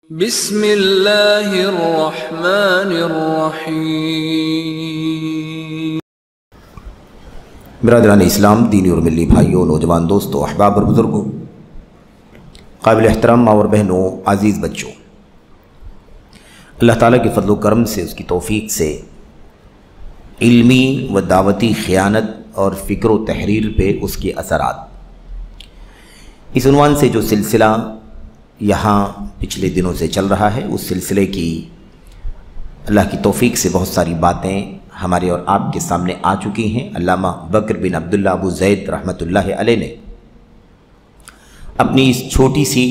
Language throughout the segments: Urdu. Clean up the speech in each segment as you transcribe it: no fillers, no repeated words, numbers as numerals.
بسم اللہ الرحمن الرحیم۔ برادران اسلام، دینی اور ملی بھائیوں، نوجوان دوستوں، احباب اور بزرگوں، قابل احترام ماں اور بہنوں، عزیز بچوں، اللہ تعالیٰ کے فضل و کرم سے، اس کی توفیق سے علمی و دعوتی خیانت اور فکر و تحریر پہ اس کے اثرات، اس عنوان سے جو سلسلہ یہاں پچھلے دنوں سے چل رہا ہے، اس سلسلے کی اللہ کی توفیق سے بہت ساری باتیں ہمارے اور آپ کے سامنے آ چکی ہیں۔ علامہ بکر بن عبداللہ ابو زید رحمۃ اللہ علیہ نے اپنی اس چھوٹی سی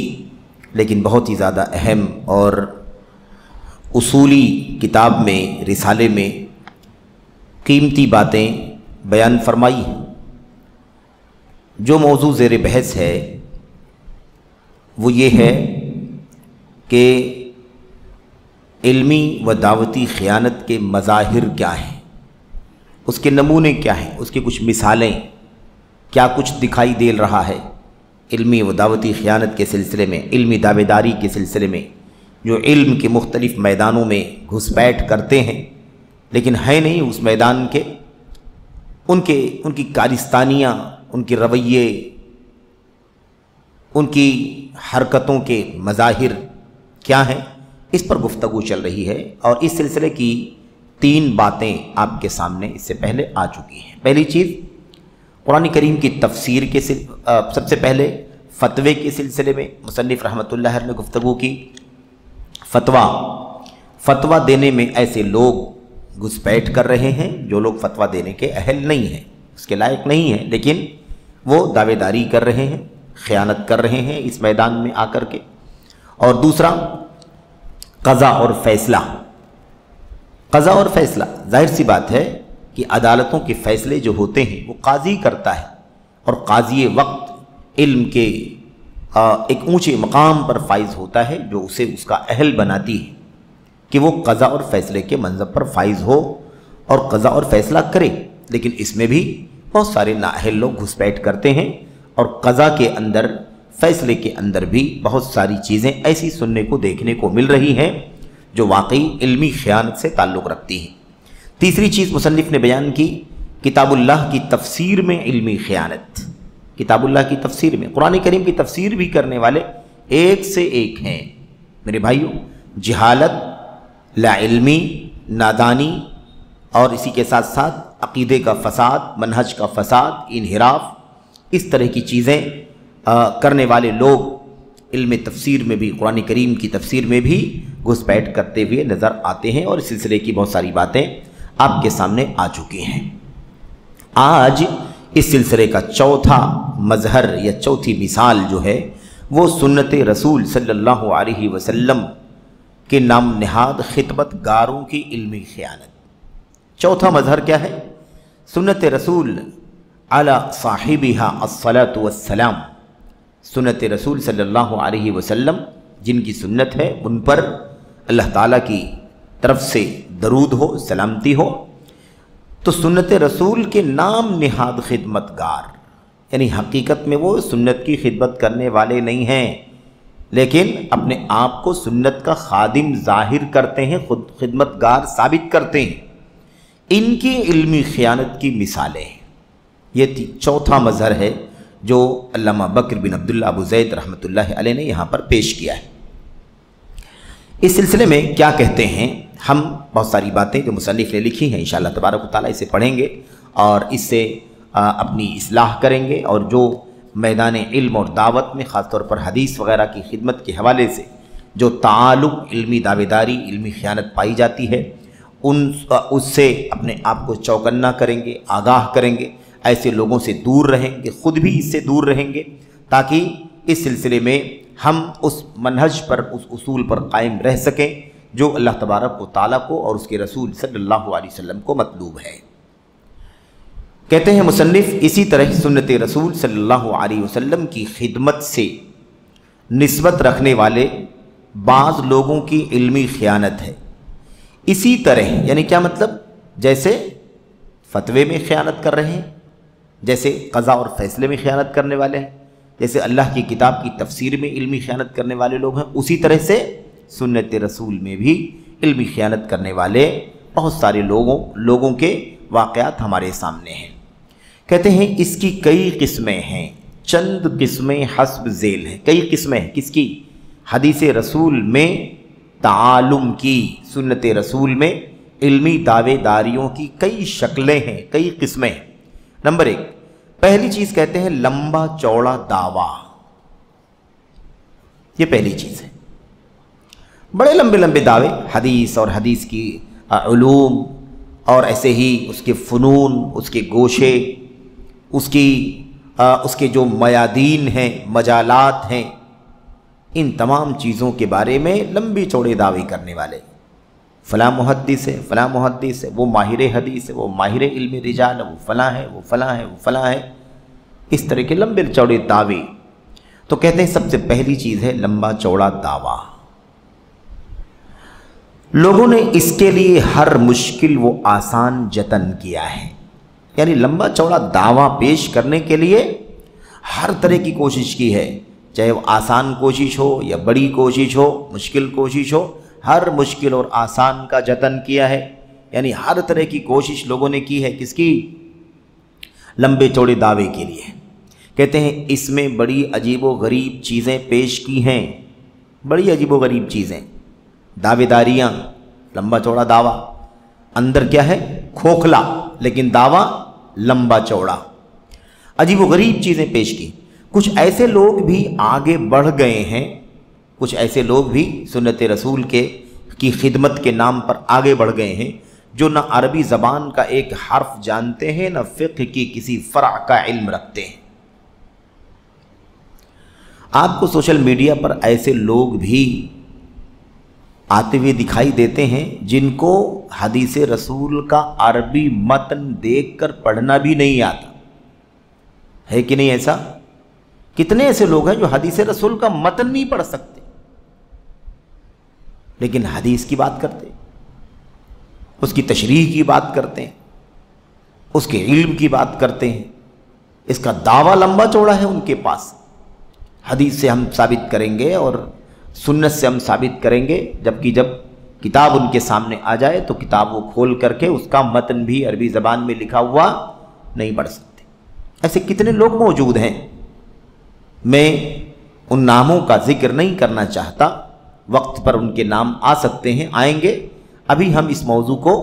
لیکن بہت ہی زیادہ اہم اور اصولی کتاب میں، رسالے میں قیمتی باتیں بیان فرمائی ہیں۔ جو موضوع زیر بحث ہے وہ یہ ہے کہ علمی و دعوتی خیانت کے مظاہر کیا ہیں، اس کے نمونے کیا ہیں، اس کی کچھ مثالیں، کیا کچھ دکھائی دے رہا ہے علمی و دعوتی خیانت کے سلسلے میں، علمی دعوے داری کے سلسلے میں، جو علم کے مختلف میدانوں میں گھس بیٹھ کرتے ہیں لیکن ہے نہیں اس میدان کے، ان کی کارستانیاں، ان کے رویے، ان کی حرکتوں کے مظاہر کیا ہیں، اس پر گفتگو چل رہی ہے۔ اور اس سلسلے کی 3 باتیں آپ کے سامنے اس سے پہلے آ چکی ہیں۔ پہلی چیز، قرآن کریم کی تفسیر کے سب سے پہلے فتوے کے سلسلے میں مصنف رحمۃ اللہ علیہ نے گفتگو کی۔ فتویٰ دینے میں ایسے لوگ گھس بیٹھ کر رہے ہیں جو لوگ فتویٰ دینے کے اہل نہیں ہیں، اس کے لائق نہیں ہیں، لیکن وہ دعوے داری کر رہے ہیں، خیانت کر رہے ہیں اس میدان میں آ کر کے۔ اور دوسرا، قضا اور فیصلہ۔ قضا اور فیصلہ، ظاہر سی بات ہے کہ عدالتوں کے فیصلے جو ہوتے ہیں وہ قاضی کرتا ہے، اور قاضی وقت علم کے ایک اونچے مقام پر فائز ہوتا ہے جو اسے اس کا اہل بناتی ہے کہ وہ قضا اور فیصلے کے منصب پر فائز ہو اور قضا اور فیصلہ کرے۔ لیکن اس میں بھی بہت سارے نااہل لوگ گھس بیٹھ کرتے ہیں، اور قضا کے اندر، فیصلے کے اندر بھی بہت ساری چیزیں ایسی سننے کو، دیکھنے کو مل رہی ہیں جو واقعی علمی خیانت سے تعلق رکھتی ہیں۔ تیسری چیز مصنف نے بیان کی، کتاب اللہ کی تفسیر میں علمی خیانت۔ کتاب اللہ کی تفسیر میں، قرآن کریم کی تفسیر بھی کرنے والے ایک سے ایک ہیں میرے بھائیوں۔ جہالت، لا علمی، نادانی، اور اسی کے ساتھ ساتھ عقیدے کا فساد، منہج کا فساد، انحراف، اس طرح کی چیزیں کرنے والے لوگ علم تفسیر میں بھی، قرآن کریم کی تفسیر میں بھی گھس بیٹھ کرتے ہوئے نظر آتے ہیں، اور اس سلسلے کی بہت ساری باتیں آپ کے سامنے آ چکی ہیں۔ آج اس سلسلے کا چوتھا مظہر یا چوتھی مثال جو ہے وہ سنت رسول صلی اللہ علیہ وسلم کے نام نہاد خدمت گاروں کی علمی خیانت۔ چوتھا مظہر کیا ہے؟ سنت رسول علی صاحبہا الصلاۃ والسلام۔ سنت رسول صلی اللہ علیہ وسلم جن کی سنت ہے ان پر اللہ تعالیٰ کی طرف سے درود ہو، سلامتی ہو۔ تو سنت رسول کے نام نہاد خدمت گار، یعنی حقیقت میں وہ سنت کی خدمت کرنے والے نہیں ہیں، لیکن اپنے آپ کو سنت کا خادم ظاہر کرتے ہیں، خود خدمت گار ثابت کرتے ہیں۔ ان کی علمی خیانت کی مثالیں، یہ چوتھا مظہر ہے جو علامہ بکر بن عبداللہ ابو زید رحمۃ اللہ علیہ نے یہاں پر پیش کیا ہے۔ اس سلسلے میں کیا کہتے ہیں؟ ہم بہت ساری باتیں جو مصنف نے لکھی ہیں انشاءاللہ تبارک و تعالیٰ اسے پڑھیں گے اور اس سے اپنی اصلاح کریں گے، اور جو میدان علم اور دعوت میں خاص طور پر حدیث وغیرہ کی خدمت کے حوالے سے جو تعلق علمی دعوے داری، علمی خیانت پائی جاتی ہے، اس سے اپنے آپ کو چوکنا کریں گے، آگاہ کریں گے، ایسے لوگوں سے دور رہیں گے، خود بھی اس سے دور رہیں گے، تاکہ اس سلسلے میں ہم اس منہج پر، اس اصول پر قائم رہ سکیں جو اللہ تبارک و تعالیٰ کو اور اس کے رسول صلی اللہ علیہ وسلم کو مطلوب ہے۔ کہتے ہیں مصنف، اسی طرح سنت رسول صلی اللہ علیہ وسلم کی خدمت سے نسبت رکھنے والے بعض لوگوں کی علمی خیانت ہے۔ اسی طرح یعنی کیا مطلب؟ جیسے فتوے میں خیانت کر رہے ہیں، جیسے قضا اور فیصلے میں خیانت کرنے والے ہیں، جیسے اللہ کی کتاب کی تفسیر میں علمی خیانت کرنے والے لوگ ہیں، اسی طرح سے سنت رسول میں بھی علمی خیانت کرنے والے بہت سارے لوگوں کے واقعات ہمارے سامنے ہیں۔ کہتے ہیں اس کی کئی قسمیں ہیں، چند قسمیں حسب ذیل ہیں۔ کئی قسمیں ہیں کس کی؟ حدیث رسول میں تعالم کی، سنت رسول میں علمی دعوے داریوں کی کئی شکلیں ہیں، کئی قسمیں ہیں۔ نمبر 1، پہلی چیز کہتے ہیں لمبا چوڑا دعویٰ۔ یہ پہلی چیز ہے، بڑے لمبے لمبے دعوے، حدیث اور حدیث کی علوم اور ایسے ہی اس کے فنون، اس کے گوشے، اس کے جو میادین ہیں، مجالات ہیں، ان تمام چیزوں کے بارے میں لمبی چوڑے دعوے کرنے والے، فلاں محدث ہے، فلاں محدث ہے، وہ ماہر حدیث ہے، وہ ماہر علم رجال ہے، وہ فلاں ہے، وہ فلاں ہے، وہ فلاں ہے، اس طرح کے لمبے چوڑے دعوے۔ تو کہتے ہیں سب سے پہلی چیز ہے لمبا چوڑا دعویٰ۔ لوگوں نے اس کے لیے ہر مشکل و آسان جتن کیا ہے، یعنی لمبا چوڑا دعویٰ پیش کرنے کے لیے ہر طرح کی کوشش کی ہے، چاہے وہ آسان کوشش ہو یا بڑی کوشش ہو، مشکل کوشش ہو، ہر مشکل اور آسان کا جتن کیا ہے، یعنی ہر طرح کی کوشش لوگوں نے کی ہے، کس کی؟ لمبے چوڑے دعوے کے لیے۔ کہتے ہیں اس میں بڑی عجیب و غریب چیزیں پیش کی ہیں، بڑی عجیب و غریب چیزیں، دعوے داریاں، لمبا چوڑا دعویٰ، اندر کیا ہے؟ کھوکھلا، لیکن دعویٰ لمبا چوڑا، عجیب و غریب چیزیں پیش کی۔ کچھ ایسے لوگ بھی آگے بڑھ گئے ہیں، کچھ ایسے لوگ بھی سنت رسول کی خدمت کے نام پر آگے بڑھ گئے ہیں، جو نہ عربی زبان کا ایک حرف جانتے ہیں، نہ فقہ کی کسی فرع کا علم رکھتے ہیں۔ آپ کو سوشل میڈیا پر ایسے لوگ بھی آتے ہوئے دکھائی دیتے ہیں جن کو حدیث رسول کا عربی متن دیکھ کر پڑھنا بھی نہیں آتا ہے، کہ نہیں ایسا؟ کتنے ایسے لوگ ہیں جو حدیث رسول کا متن نہیں پڑھ سکتے، لیکن حدیث کی بات کرتے، اس کی تشریح کی بات کرتے ہیں، اس کے علم کی بات کرتے ہیں، اس کا دعویٰ لمبا چوڑا ہے ان کے پاس۔ حدیث سے ہم ثابت کریں گے اور سنت سے ہم ثابت کریں گے، جبکہ جب کتاب ان کے سامنے آ جائے تو کتاب وہ کھول کر کے اس کا متن بھی عربی زبان میں لکھا ہوا نہیں پڑھ سکتے۔ ایسے کتنے لوگ موجود ہیں، میں ان ناموں کا ذکر نہیں کرنا چاہتا، وقت پر ان کے نام آ سکتے ہیں، آئیں گے۔ ابھی ہم اس موضوع کو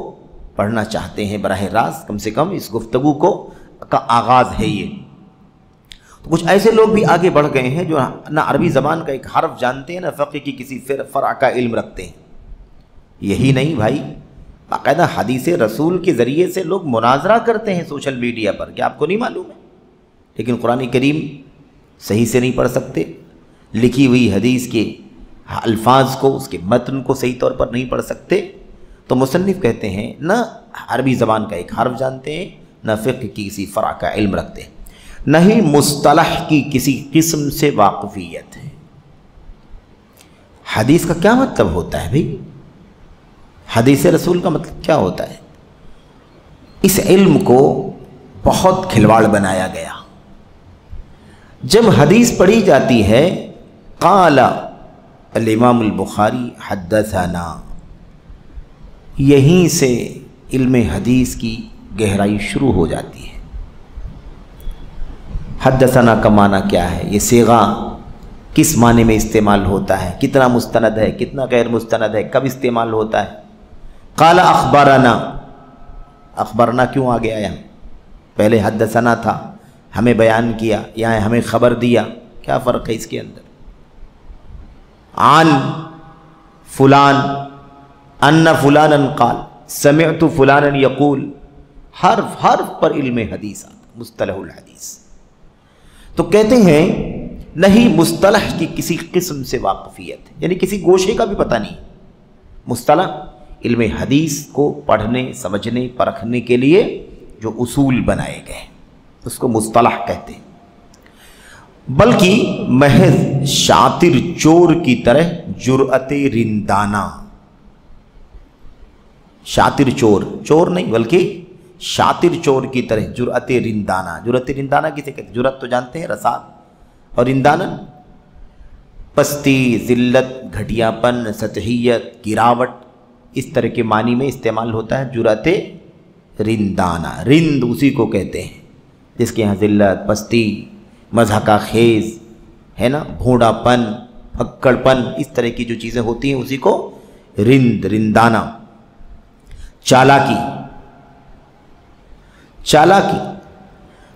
پڑھنا چاہتے ہیں براہ راست، کم سے کم اس گفتگو کا آغاز ہے یہ۔ تو کچھ ایسے لوگ بھی آگے بڑھ گئے ہیں جو نہ عربی زبان کا ایک حرف جانتے ہیں، نہ فقہ کی کسی فرع کا علم رکھتے ہیں۔ یہی نہیں بھائی، باقاعدہ حدیث رسول کے ذریعے سے لوگ مناظرہ کرتے ہیں سوشل میڈیا پر، کیا آپ کو نہیں معلوم ہے؟ لیکن قرآن کریم صحیح سے نہیں پڑھ سکتے، لکھی ہوئی حدیث کے الفاظ کو، اس کے متن کو صحیح طور پر نہیں پڑھ سکتے۔ تو مصنف کہتے ہیں نہ عربی زبان کا ایک حرف جانتے ہیں، نہ فقہ کی کسی فرع کا علم رکھتے ہیں، نہ ہی مصطلح کی کسی قسم سے واقفیت ہے۔ حدیث کا کیا مطلب ہوتا ہے بھائی؟ حدیث رسول کا مطلب کیا ہوتا ہے؟ اس علم کو بہت کھلواڑ بنایا گیا۔ جب حدیث پڑھی جاتی ہے، قال الامام البخاری حدثنا، یہیں سے علم حدیث کی گہرائی شروع ہو جاتی ہے۔ حدثنا کا معنی کیا ہے؟ یہ صیغہ کس معنی میں استعمال ہوتا ہے؟ کتنا مستند ہے، کتنا غیر مستند ہے، کب استعمال ہوتا ہے؟ قال اخبرنا، اخبرنا کیوں آ گیا یہاں؟ پہلے حدثنا تھا، ہمیں بیان کیا، یہاں ہمیں خبر دیا، کیا فرق ہے اس کے اندر؟ عن فلان ان فلانا قال، سمعت فلانا یقول، حرف پر علم حدیث آتا، مصطلح الحدیث۔ تو کہتے ہیں نہیں مصطلح کی کسی قسم سے واقفیت ہے، یعنی کسی گوشے کا بھی پتہ نہیں۔ مصطلح علم حدیث کو پڑھنے، سمجھنے، پرکھنے کے لیے جو اصول بنائے گئے اس کو مصطلح کہتے ہیں، بلکہ محض شاطر چور کی طرح جرأت رندانہ، شاطر چور نہیں بلکہ شاطر چور کی طرح جرأت رندانہ۔ جرأت رندانہ کسے کہتے ہیں؟ جرأت تو جانتے ہیں، رساد، اور رندانہ پستی، ذلت، گھٹیاپن، سطحیت، گراوٹ، اس طرح کے معنی میں استعمال ہوتا ہے جرأت رندانہ۔ رند اسی کو کہتے ہیں جس کے یہاں ذلت، پستی، مضحکہ خیز ہے نا، بھونڈا پن، پھکڑ پن، اس طرح کی جو چیزیں ہوتی ہیں اسی کو رند، رندانہ۔ چالاکی، چالاکی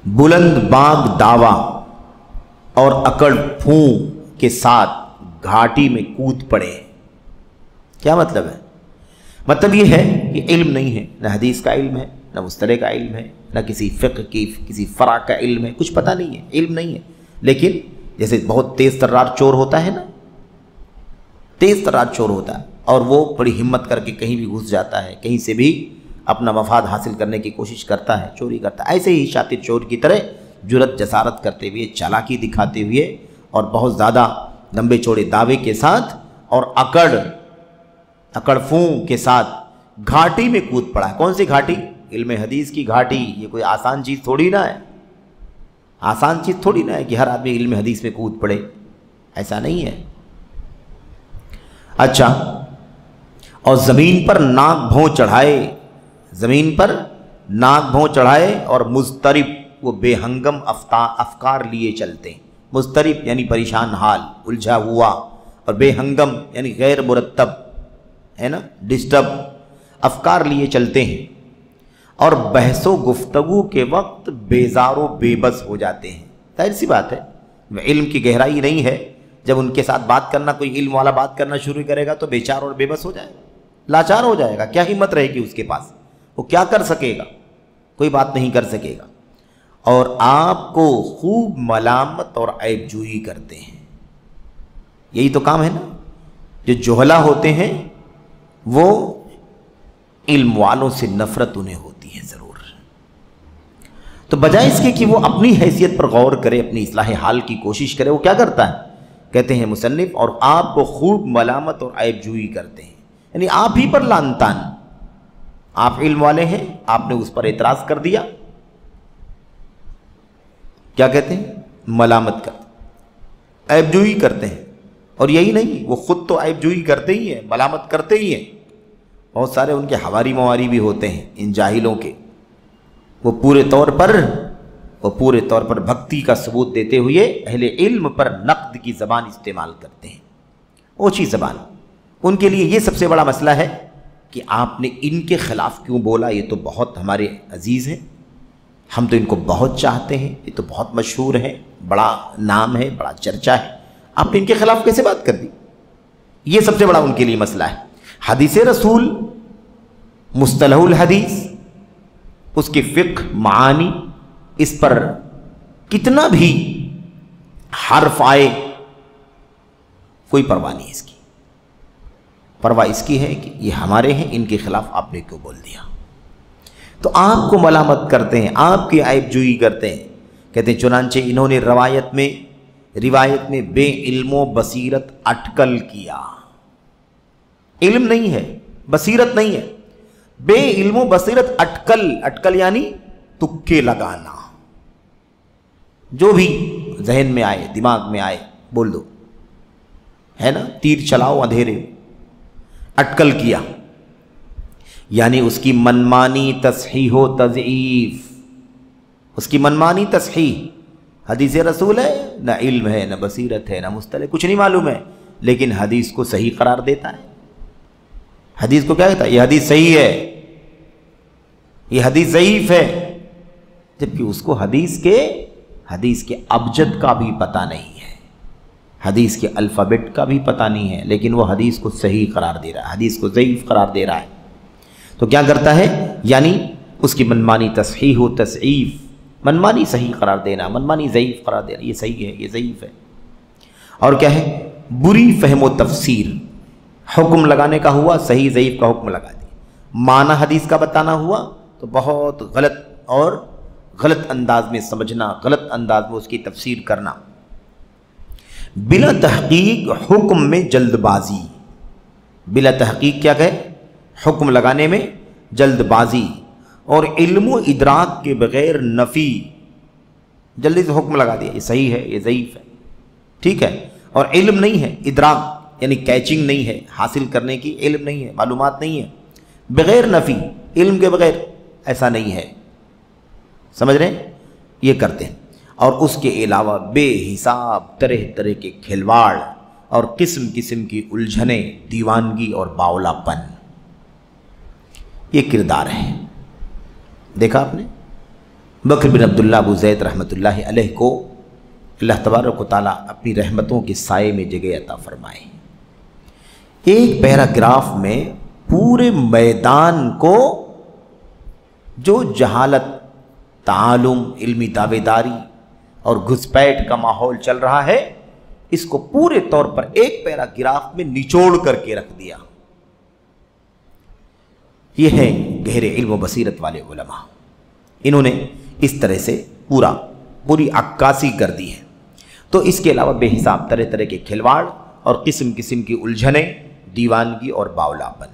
بلند بانگ دعویٰ اور اکڑ پھوں کے ساتھ گھاٹی میں کود پڑے۔ کیا مطلب ہے؟ مطلب یہ ہے کہ علم نہیں ہے، نہ حدیث کا علم ہے، نہ مصطلح کا علم ہے، نہ کسی فقہ کی کسی فرع کا علم ہے، کچھ پتہ نہیں ہے، علم نہیں ہے، لیکن جیسے بہت تیز ترار چور ہوتا ہے نا، تیز ترار چور ہوتا ہے اور وہ بڑی ہمت کر کے کہیں بھی گھس جاتا ہے، کہیں سے بھی اپنا مفاد حاصل کرنے کی کوشش کرتا ہے، چوری کرتا ہے، ایسے ہی شاطر چور کی طرح جرأت جسارت کرتے ہوئے، چالاکی دکھاتے ہوئے اور بہت زیادہ لمبے چوڑے دعوے کے ساتھ اور اکڑ فوں کے ساتھ گھاٹی میں کود پڑا ہے۔ کون سی گھاٹی؟ علم حدیث کی گھاٹی۔ یہ کوئی آسان چیز تھوڑی نہ ہے، آسان چیز تھوڑی نہ ہے کہ ہر آدمی علم حدیث میں کود پڑے، ایسا نہیں ہے۔ اچھا، اور زمین پر ناک بھوں چڑھائے، زمین پر ناک بھوں چڑھائے اور مضطرب، وہ بے ہنگم افکار لیے چلتے ہیں۔ مضطرب یعنی پریشان حال، الجھا ہوا، اور بے ہنگم یعنی غیر مرتب ہے نا، ڈسٹرب، افکار لیے چلتے ہیں، اور بحث و گفتگو کے وقت بیزار و بے بس ہو جاتے ہیں۔ ظاہر سی بات ہے، علم کی گہرائی نہیں ہے، جب ان کے ساتھ بات کرنا، کوئی علم والا بات کرنا شروع کرے گا تو بے چار اور بے بس ہو جائے گا، لاچار ہو جائے گا، کیا ہمت رہے گی اس کے پاس، وہ کیا کر سکے گا؟ کوئی بات نہیں کر سکے گا۔ اور آپ کو خوب ملامت اور عیب جوئی کرتے ہیں، یہی تو کام ہے نا۔ جو جہلا ہوتے ہیں وہ علم والوں سے نفرت انہیں ہوتی ہے ضرور، تو بجائے اس کے کہ وہ اپنی حیثیت پر غور کرے، اپنی اصلاح حال کی کوشش کرے، وہ کیا کرتا ہے؟ کہتے ہیں مصنف، اور آپ کو خوب ملامت اور عیب جوئی کرتے ہیں، یعنی آپ ہی پر لعن طعن۔ آپ علم والے ہیں، آپ نے اس پر اعتراض کر دیا، کیا کہتے ہیں؟ ملامت کرتے، عیب جوئی کرتے ہیں۔ اور یہی نہیں، وہ خود تو عیب جوئی کرتے ہی ہیں، ملامت کرتے ہی ہیں، بہت سارے ان کے حواری مواری بھی ہوتے ہیں ان جاہلوں کے، وہ پورے طور پر بھکتی کا ثبوت دیتے ہوئے اہل علم پر نقد کی زبان استعمال کرتے ہیں، اوچھی زبان۔ ان کے لیے یہ سب سے بڑا مسئلہ ہے کہ آپ نے ان کے خلاف کیوں بولا، یہ تو بہت ہمارے عزیز ہیں، ہم تو ان کو بہت چاہتے ہیں، یہ تو بہت مشہور ہے، بڑا نام ہے، بڑا چرچا ہے، آپ نے ان کے خلاف کیسے بات کر دی؟ یہ سب سے بڑا ان کے لیے مسئلہ ہے۔ حدیث رسول، مصطلح الحدیث، اس کے فقہ، معانی، اس پر کتنا بھی حرف آئے کوئی پرواہ نہیں اس کی، پرواہ اس کی ہے کہ یہ ہمارے ہیں، ان کے خلاف آپ نے کیوں بول دیا؟ تو آپ کو ملامت کرتے ہیں، آپ کی عیب جوئی کرتے ہیں۔ کہتے ہیں چنانچہ انہوں نے روایت میں بے علم و بصیرت اٹکل کیا۔ علم نہیں ہے، بصیرت نہیں ہے، بے علم و بصیرت اٹکل یعنی تکے لگانا، جو بھی ذہن میں آئے، دماغ میں آئے بول دو، ہے نا، تیر چلاؤ اندھیرے، اٹکل کیا، یعنی اس کی منمانی تصحیح و تضعیف، اس کی منمانی تصحیح۔ حدیث رسول ہے، نہ علم ہے، نہ بصیرت ہے، نہ مصطلح، کچھ نہیں معلوم ہے، لیکن حدیث کو صحیح قرار دیتا ہے۔ حدیث کو کیا کہتا ہے؟ یہ حدیث صحیح ہے، یہ حدیث ضعیف ہے، جبکہ اس کو حدیث کے ابجد کا بھی پتہ نہیں ہے، حدیث کے الفابیٹ کا بھی پتہ نہیں ہے، لیکن وہ حدیث کو صحیح قرار دے رہا ہے، حدیث کو ضعیف قرار دے رہا ہے۔ تو کیا کرتا ہے؟ یعنی اس کی منمانی تصحیح و تضعیف، منمانی صحیح قرار دینا، منمانی ضعیف قرار دینا، یہ صحیح ہے، یہ ضعیف ہے۔ اور کیا ہے؟ بری فہم و تفسیر، حکم لگانے کا ہوا، صحیح ضعیف کا حکم لگا دیا، معنی حدیث کا بتانا ہوا تو بہت غلط انداز میں سمجھنا، غلط انداز میں اس کی تفسیر کرنا۔ بلا تحقیق حکم میں جلد بازی، بلا تحقیق کیا کہے؟ حکم لگانے میں جلد بازی، اور علم و ادراک کے بغیر نفی، جلدی سے حکم لگا دیا، یہ صحیح ہے، یہ ضعیف ہے، ٹھیک ہے، اور علم نہیں ہے، ادراک یعنی کیچنگ نہیں ہے، حاصل کرنے کی علم نہیں ہے، معلومات نہیں ہے، بغیر نفی، علم کے بغیر ایسا نہیں ہے، سمجھ رہے ہیں؟ یہ کرتے ہیں۔ اور اس کے علاوہ بے حساب طرح طرح کے کھلواڑ اور قسم قسم کی الجھنیں، دیوانگی اور باولا پن، یہ کردار ہے۔ دیکھا آپ نے بکر بن عبداللہ ابو زید رحمۃ اللہ علیہ کو اللہ تبارک و تعالیٰ اپنی رحمتوں کے سائے میں جگہ عطا فرمائے۔ ایک پیراگراف میں پورے میدان کو جو جہالت، تعالم، علمی دعوے داری اور گھسپیٹ کا ماحول چل رہا ہے، اس کو پورے طور پر ایک پیراگراف میں نچوڑ کر کے رکھ دیا۔ یہ ہے گہرے علم و بصیرت والے علماء، انہوں نے اس طرح سے پوری عکاسی کر دی ہے۔ تو اس کے علاوہ بے حساب طرح طرح کے کھلواڑ اور قسم قسم کی الجھنیں، دیوانگی اور باولا پن۔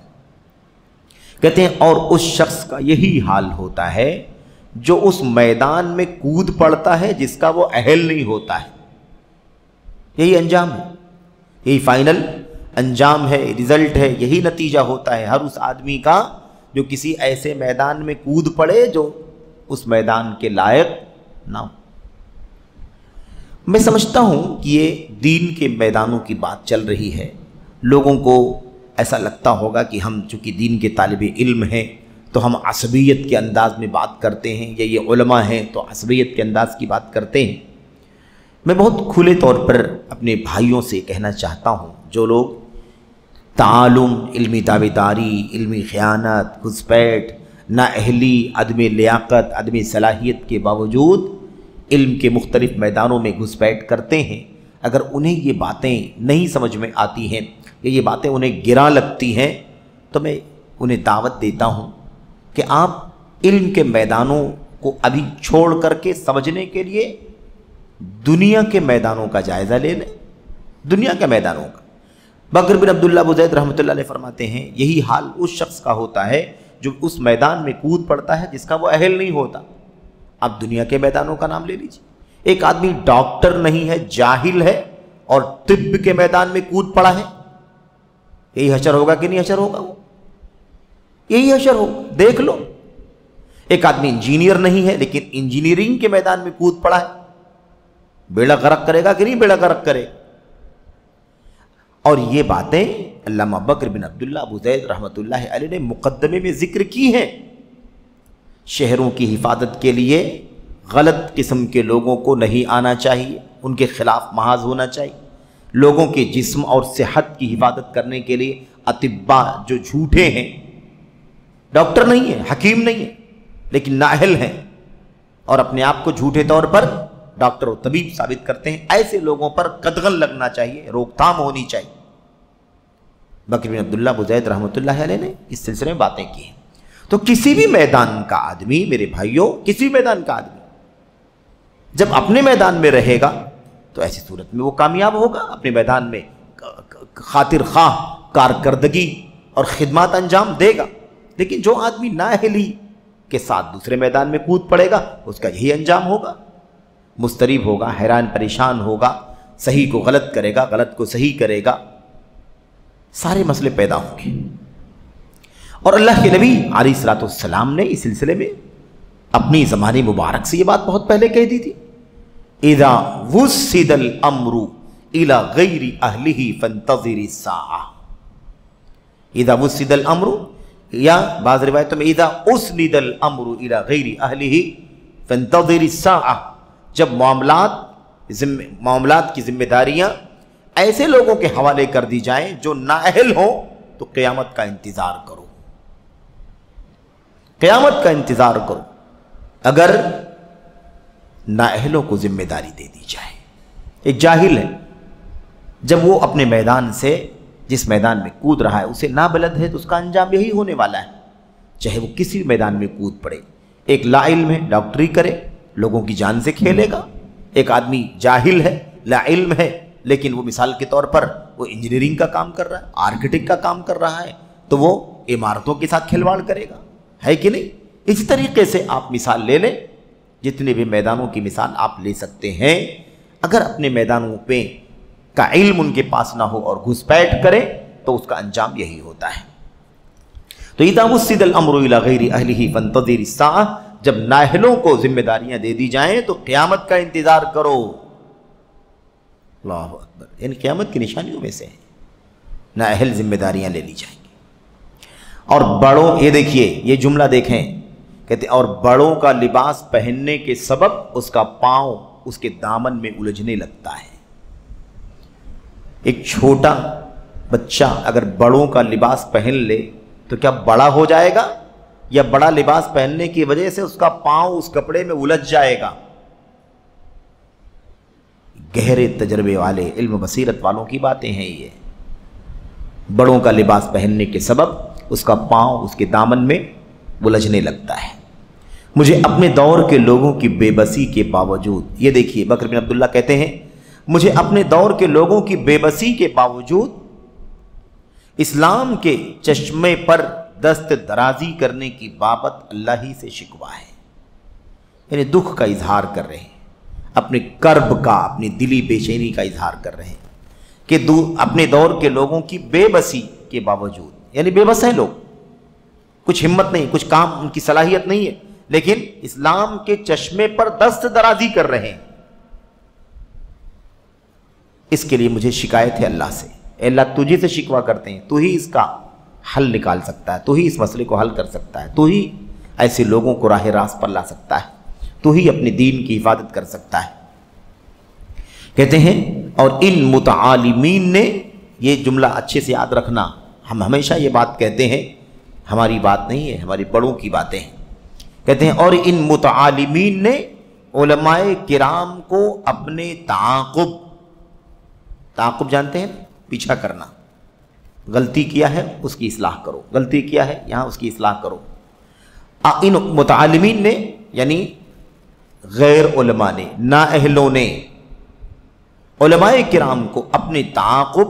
کہتے ہیں اور اس شخص کا یہی حال ہوتا ہے جو اس میدان میں کود پڑتا ہے جس کا وہ اہل نہیں ہوتا ہے۔ یہی انجام ہے، یہی فائنل انجام ہے، رزلٹ ہے، یہی نتیجہ ہوتا ہے ہر اس آدمی کا جو کسی ایسے میدان میں کود پڑے جو اس میدان کے لائق نہ ہو۔ میں سمجھتا ہوں کہ یہ دین کے میدانوں کی بات چل رہی ہے، لوگوں کو ایسا لگتا ہوگا کہ ہم چونکہ دین کے طالب علم ہیں تو ہم عصبیت کے انداز میں بات کرتے ہیں، یا یہ علماء ہیں تو عصبیت کے انداز کی بات کرتے ہیں۔ میں بہت کھلے طور پر اپنے بھائیوں سے کہنا چاہتا ہوں، جو لوگ تعالم، علمی دعوے داری، علمی خیانت، گھسپیٹ، نااہلی، عدم لیاقت، عدم صلاحیت کے باوجود علم کے مختلف میدانوں میں گھسپیٹ کرتے ہیں، اگر انہیں یہ باتیں نہیں سمجھ میں آتی ہیں یا یہ باتیں انہیں گراں لگتی ہیں تو میں انہیں دعوت دیتا ہوں کہ آپ علم کے میدانوں کو ابھی چھوڑ کر کے سمجھنے کے لیے دنیا کے میدانوں کا جائزہ لے لیں، دنیا کے میدانوں کا۔ بکر بن عبداللہ ابو زید رحمۃ اللہ علیہ فرماتے ہیں یہی حال اس شخص کا ہوتا ہے جو اس میدان میں کود پڑتا ہے جس کا وہ اہل نہیں ہوتا۔ آپ دنیا کے میدانوں کا نام لے لیجیے، ایک آدمی ڈاکٹر نہیں ہے، جاہل ہے اور طب کے میدان میں کود پڑا ہے، یہی حشر ہوگا کہ نہیں حشر ہوگا؟ وہ یہی حشر ہوگا، دیکھ لو۔ ایک آدمی انجینئر نہیں ہے لیکن انجینئرنگ کے میدان میں کود پڑا ہے، بیڑا غرق کرے گا کہ نہیں بیڑا غرق کرے؟ اور یہ باتیں علامہ بکر بن عبداللہ ابو زید رحمۃ اللہ علیہ نے مقدمے میں ذکر کی ہیں۔ شہروں کی حفاظت کے لیے غلط قسم کے لوگوں کو نہیں آنا چاہیے، ان کے خلاف محاذ ہونا چاہیے۔ لوگوں کے جسم اور صحت کی حفاظت کرنے کے لیے اطباء جو جھوٹے ہیں، ڈاکٹر نہیں ہیں، حکیم نہیں ہیں لیکن نااہل ہیں اور اپنے آپ کو جھوٹے طور پر ڈاکٹر و طبیب ثابت کرتے ہیں، ایسے لوگوں پر قدغن لگنا چاہیے، روک تھام ہونی چاہیے۔ بکر بن عبداللہ ابو زید رحمۃ اللہ علیہ نے اس سلسلے میں باتیں کی ہیں۔ تو کسی بھی میدان کا آدمی، میرے بھائیوں، کسی بھی میدان کا آدمی جب اپنے میدان میں رہے گا تو ایسی صورت میں وہ کامیاب ہوگا، اپنے میدان میں خاطر خواہ کارکردگی اور خدمات انجام دے گا۔ لیکن جو آدمی نااہلی کے ساتھ دوسرے میدان میں کود پڑے گا اس کا یہی انجام ہوگا، مضطرب ہوگا، حیران پریشان ہوگا، صحیح کو غلط کرے گا، غلط کو صحیح کرے گا، سارے مسئلے پیدا ہوں گے۔ اور اللہ کے نبی علیہ الصلوۃ والسلام نے اس سلسلے میں اپنی زمانے مبارک سے یہ بات بہت پہلے کہہ دی تھی، اذا وسد الامر الى غیر اہلہ فانتظر الساعہ۔ اذا وسد الامر، یا بعض روایتوں میں اذا اسند الامر الى غیر اہلہ فانتظر الساعہ، جب معاملات کی ذمہ داریاں ایسے لوگوں کے حوالے کر دی جائیں جو نااہل ہوں تو قیامت کا انتظار کرو، قیامت کا انتظار کرو۔ اگر نااہلوں کو ذمہ داری دے دی جائے، ایک جاہل ہے، جب وہ اپنے میدان سے، جس میدان میں کود رہا ہے اسے نابلد ہے تو اس کا انجام یہی ہونے والا ہے، چاہے وہ کسی میدان میں کود پڑے۔ ایک لا علم ہے، ڈاکٹری کرے، لوگوں کی جان سے کھیلے گا۔ ایک آدمی جاہل ہے، لا علم ہے، لیکن وہ مثال کے طور پر وہ انجینئرنگ کا کام کر رہا ہے، آرکیٹیکٹ کا کام کر رہا ہے، تو وہ عمارتوں کے ساتھ کھلواڑ کرے گا، ہے کہ نہیں؟ اسی طریقے سے آپ مثال لے لیں، جتنے بھی میدانوں کی مثال آپ لے سکتے ہیں۔ اگر اپنے میدانوں پہ کا علم ان کے پاس نہ ہو اور گھسپیٹ کرے تو اس کا انجام یہی ہوتا ہے۔ تو اذا وسد الامر الى غیر اہلہ فانتظر الساعہ، جب نااہلوں کو ذمہ داریاں دے دی جائیں تو قیامت کا انتظار کرو۔ اللہ اکبر، یعنی قیامت کی نشانیوں میں سے ہے نااہل ذمہ داریاں لے لی جائیں گی۔ اور بڑوں، یہ دیکھیے یہ جملہ دیکھیں، کہتے اور بڑوں کا لباس پہننے کے سبب اس کا پاؤں اس کے دامن میں الجھنے لگتا ہے۔ ایک چھوٹا بچہ اگر بڑوں کا لباس پہن لے تو کیا بڑا ہو جائے گا، یا بڑا لباس پہننے کی وجہ سے اس کا پاؤں اس کپڑے میں الجھ جائے گا؟ گہرے تجربے والے، علم بصیرت والوں کی باتیں ہیں یہ۔ بڑوں کا لباس پہننے کے سبب اس کا پاؤں اس کے دامن میں الجھنے لگتا ہے۔ مجھے اپنے دور کے لوگوں کی بے بسی کے باوجود، یہ دیکھیے بکر بن عبداللہ کہتے ہیں مجھے اپنے دور کے لوگوں کی بے بسی کے باوجود اسلام کے چشمے پر دست درازی کرنے کی بابت اللہ ہی سے شکوہ ہے۔ یعنی دکھ کا اظہار کر رہے ہیں، اپنے کرب کا، اپنی دلی بے چینی کا اظہار کر رہے ہیں کہ اپنے دور کے لوگوں کی بے بسی کے باوجود، یعنی بے بس ہیں لوگ، کچھ ہمت نہیں، کچھ کام ان کی صلاحیت نہیں ہے، لیکن اسلام کے چشمے پر دست درازی کر رہے ہیں۔ اس کے لیے مجھے شکایت ہے اللہ سے، اے اللہ تجھے سے شکوہ کرتے ہیں، تو ہی اس کا حل نکال سکتا ہے، تو ہی اس مسئلے کو حل کر سکتا ہے، تو ہی ایسے لوگوں کو راہ راست پر لا سکتا ہے، تو ہی اپنے دین کی حفاظت کر سکتا ہے۔ کہتے ہیں اور ان متعالمین نے، یہ جملہ اچھے سے یاد رکھنا، ہم ہمیشہ یہ بات کہتے ہیں، ہماری بات نہیں ہے، ہماری بڑوں کی باتیں ہیں۔ کہتے ہیں اور ان متعالمین نے علماء کرام کو اپنے تعاقب جانتے ہیں، پیچھا کرنا، غلطی کیا ہے اس کی اصلاح کرو، غلطی کیا ہے یہاں اس کی اصلاح کرو۔ ان متعالمین نے یعنی غیر علماء نے، نااہلوں نے علماء کرام کو اپنے تعاقب،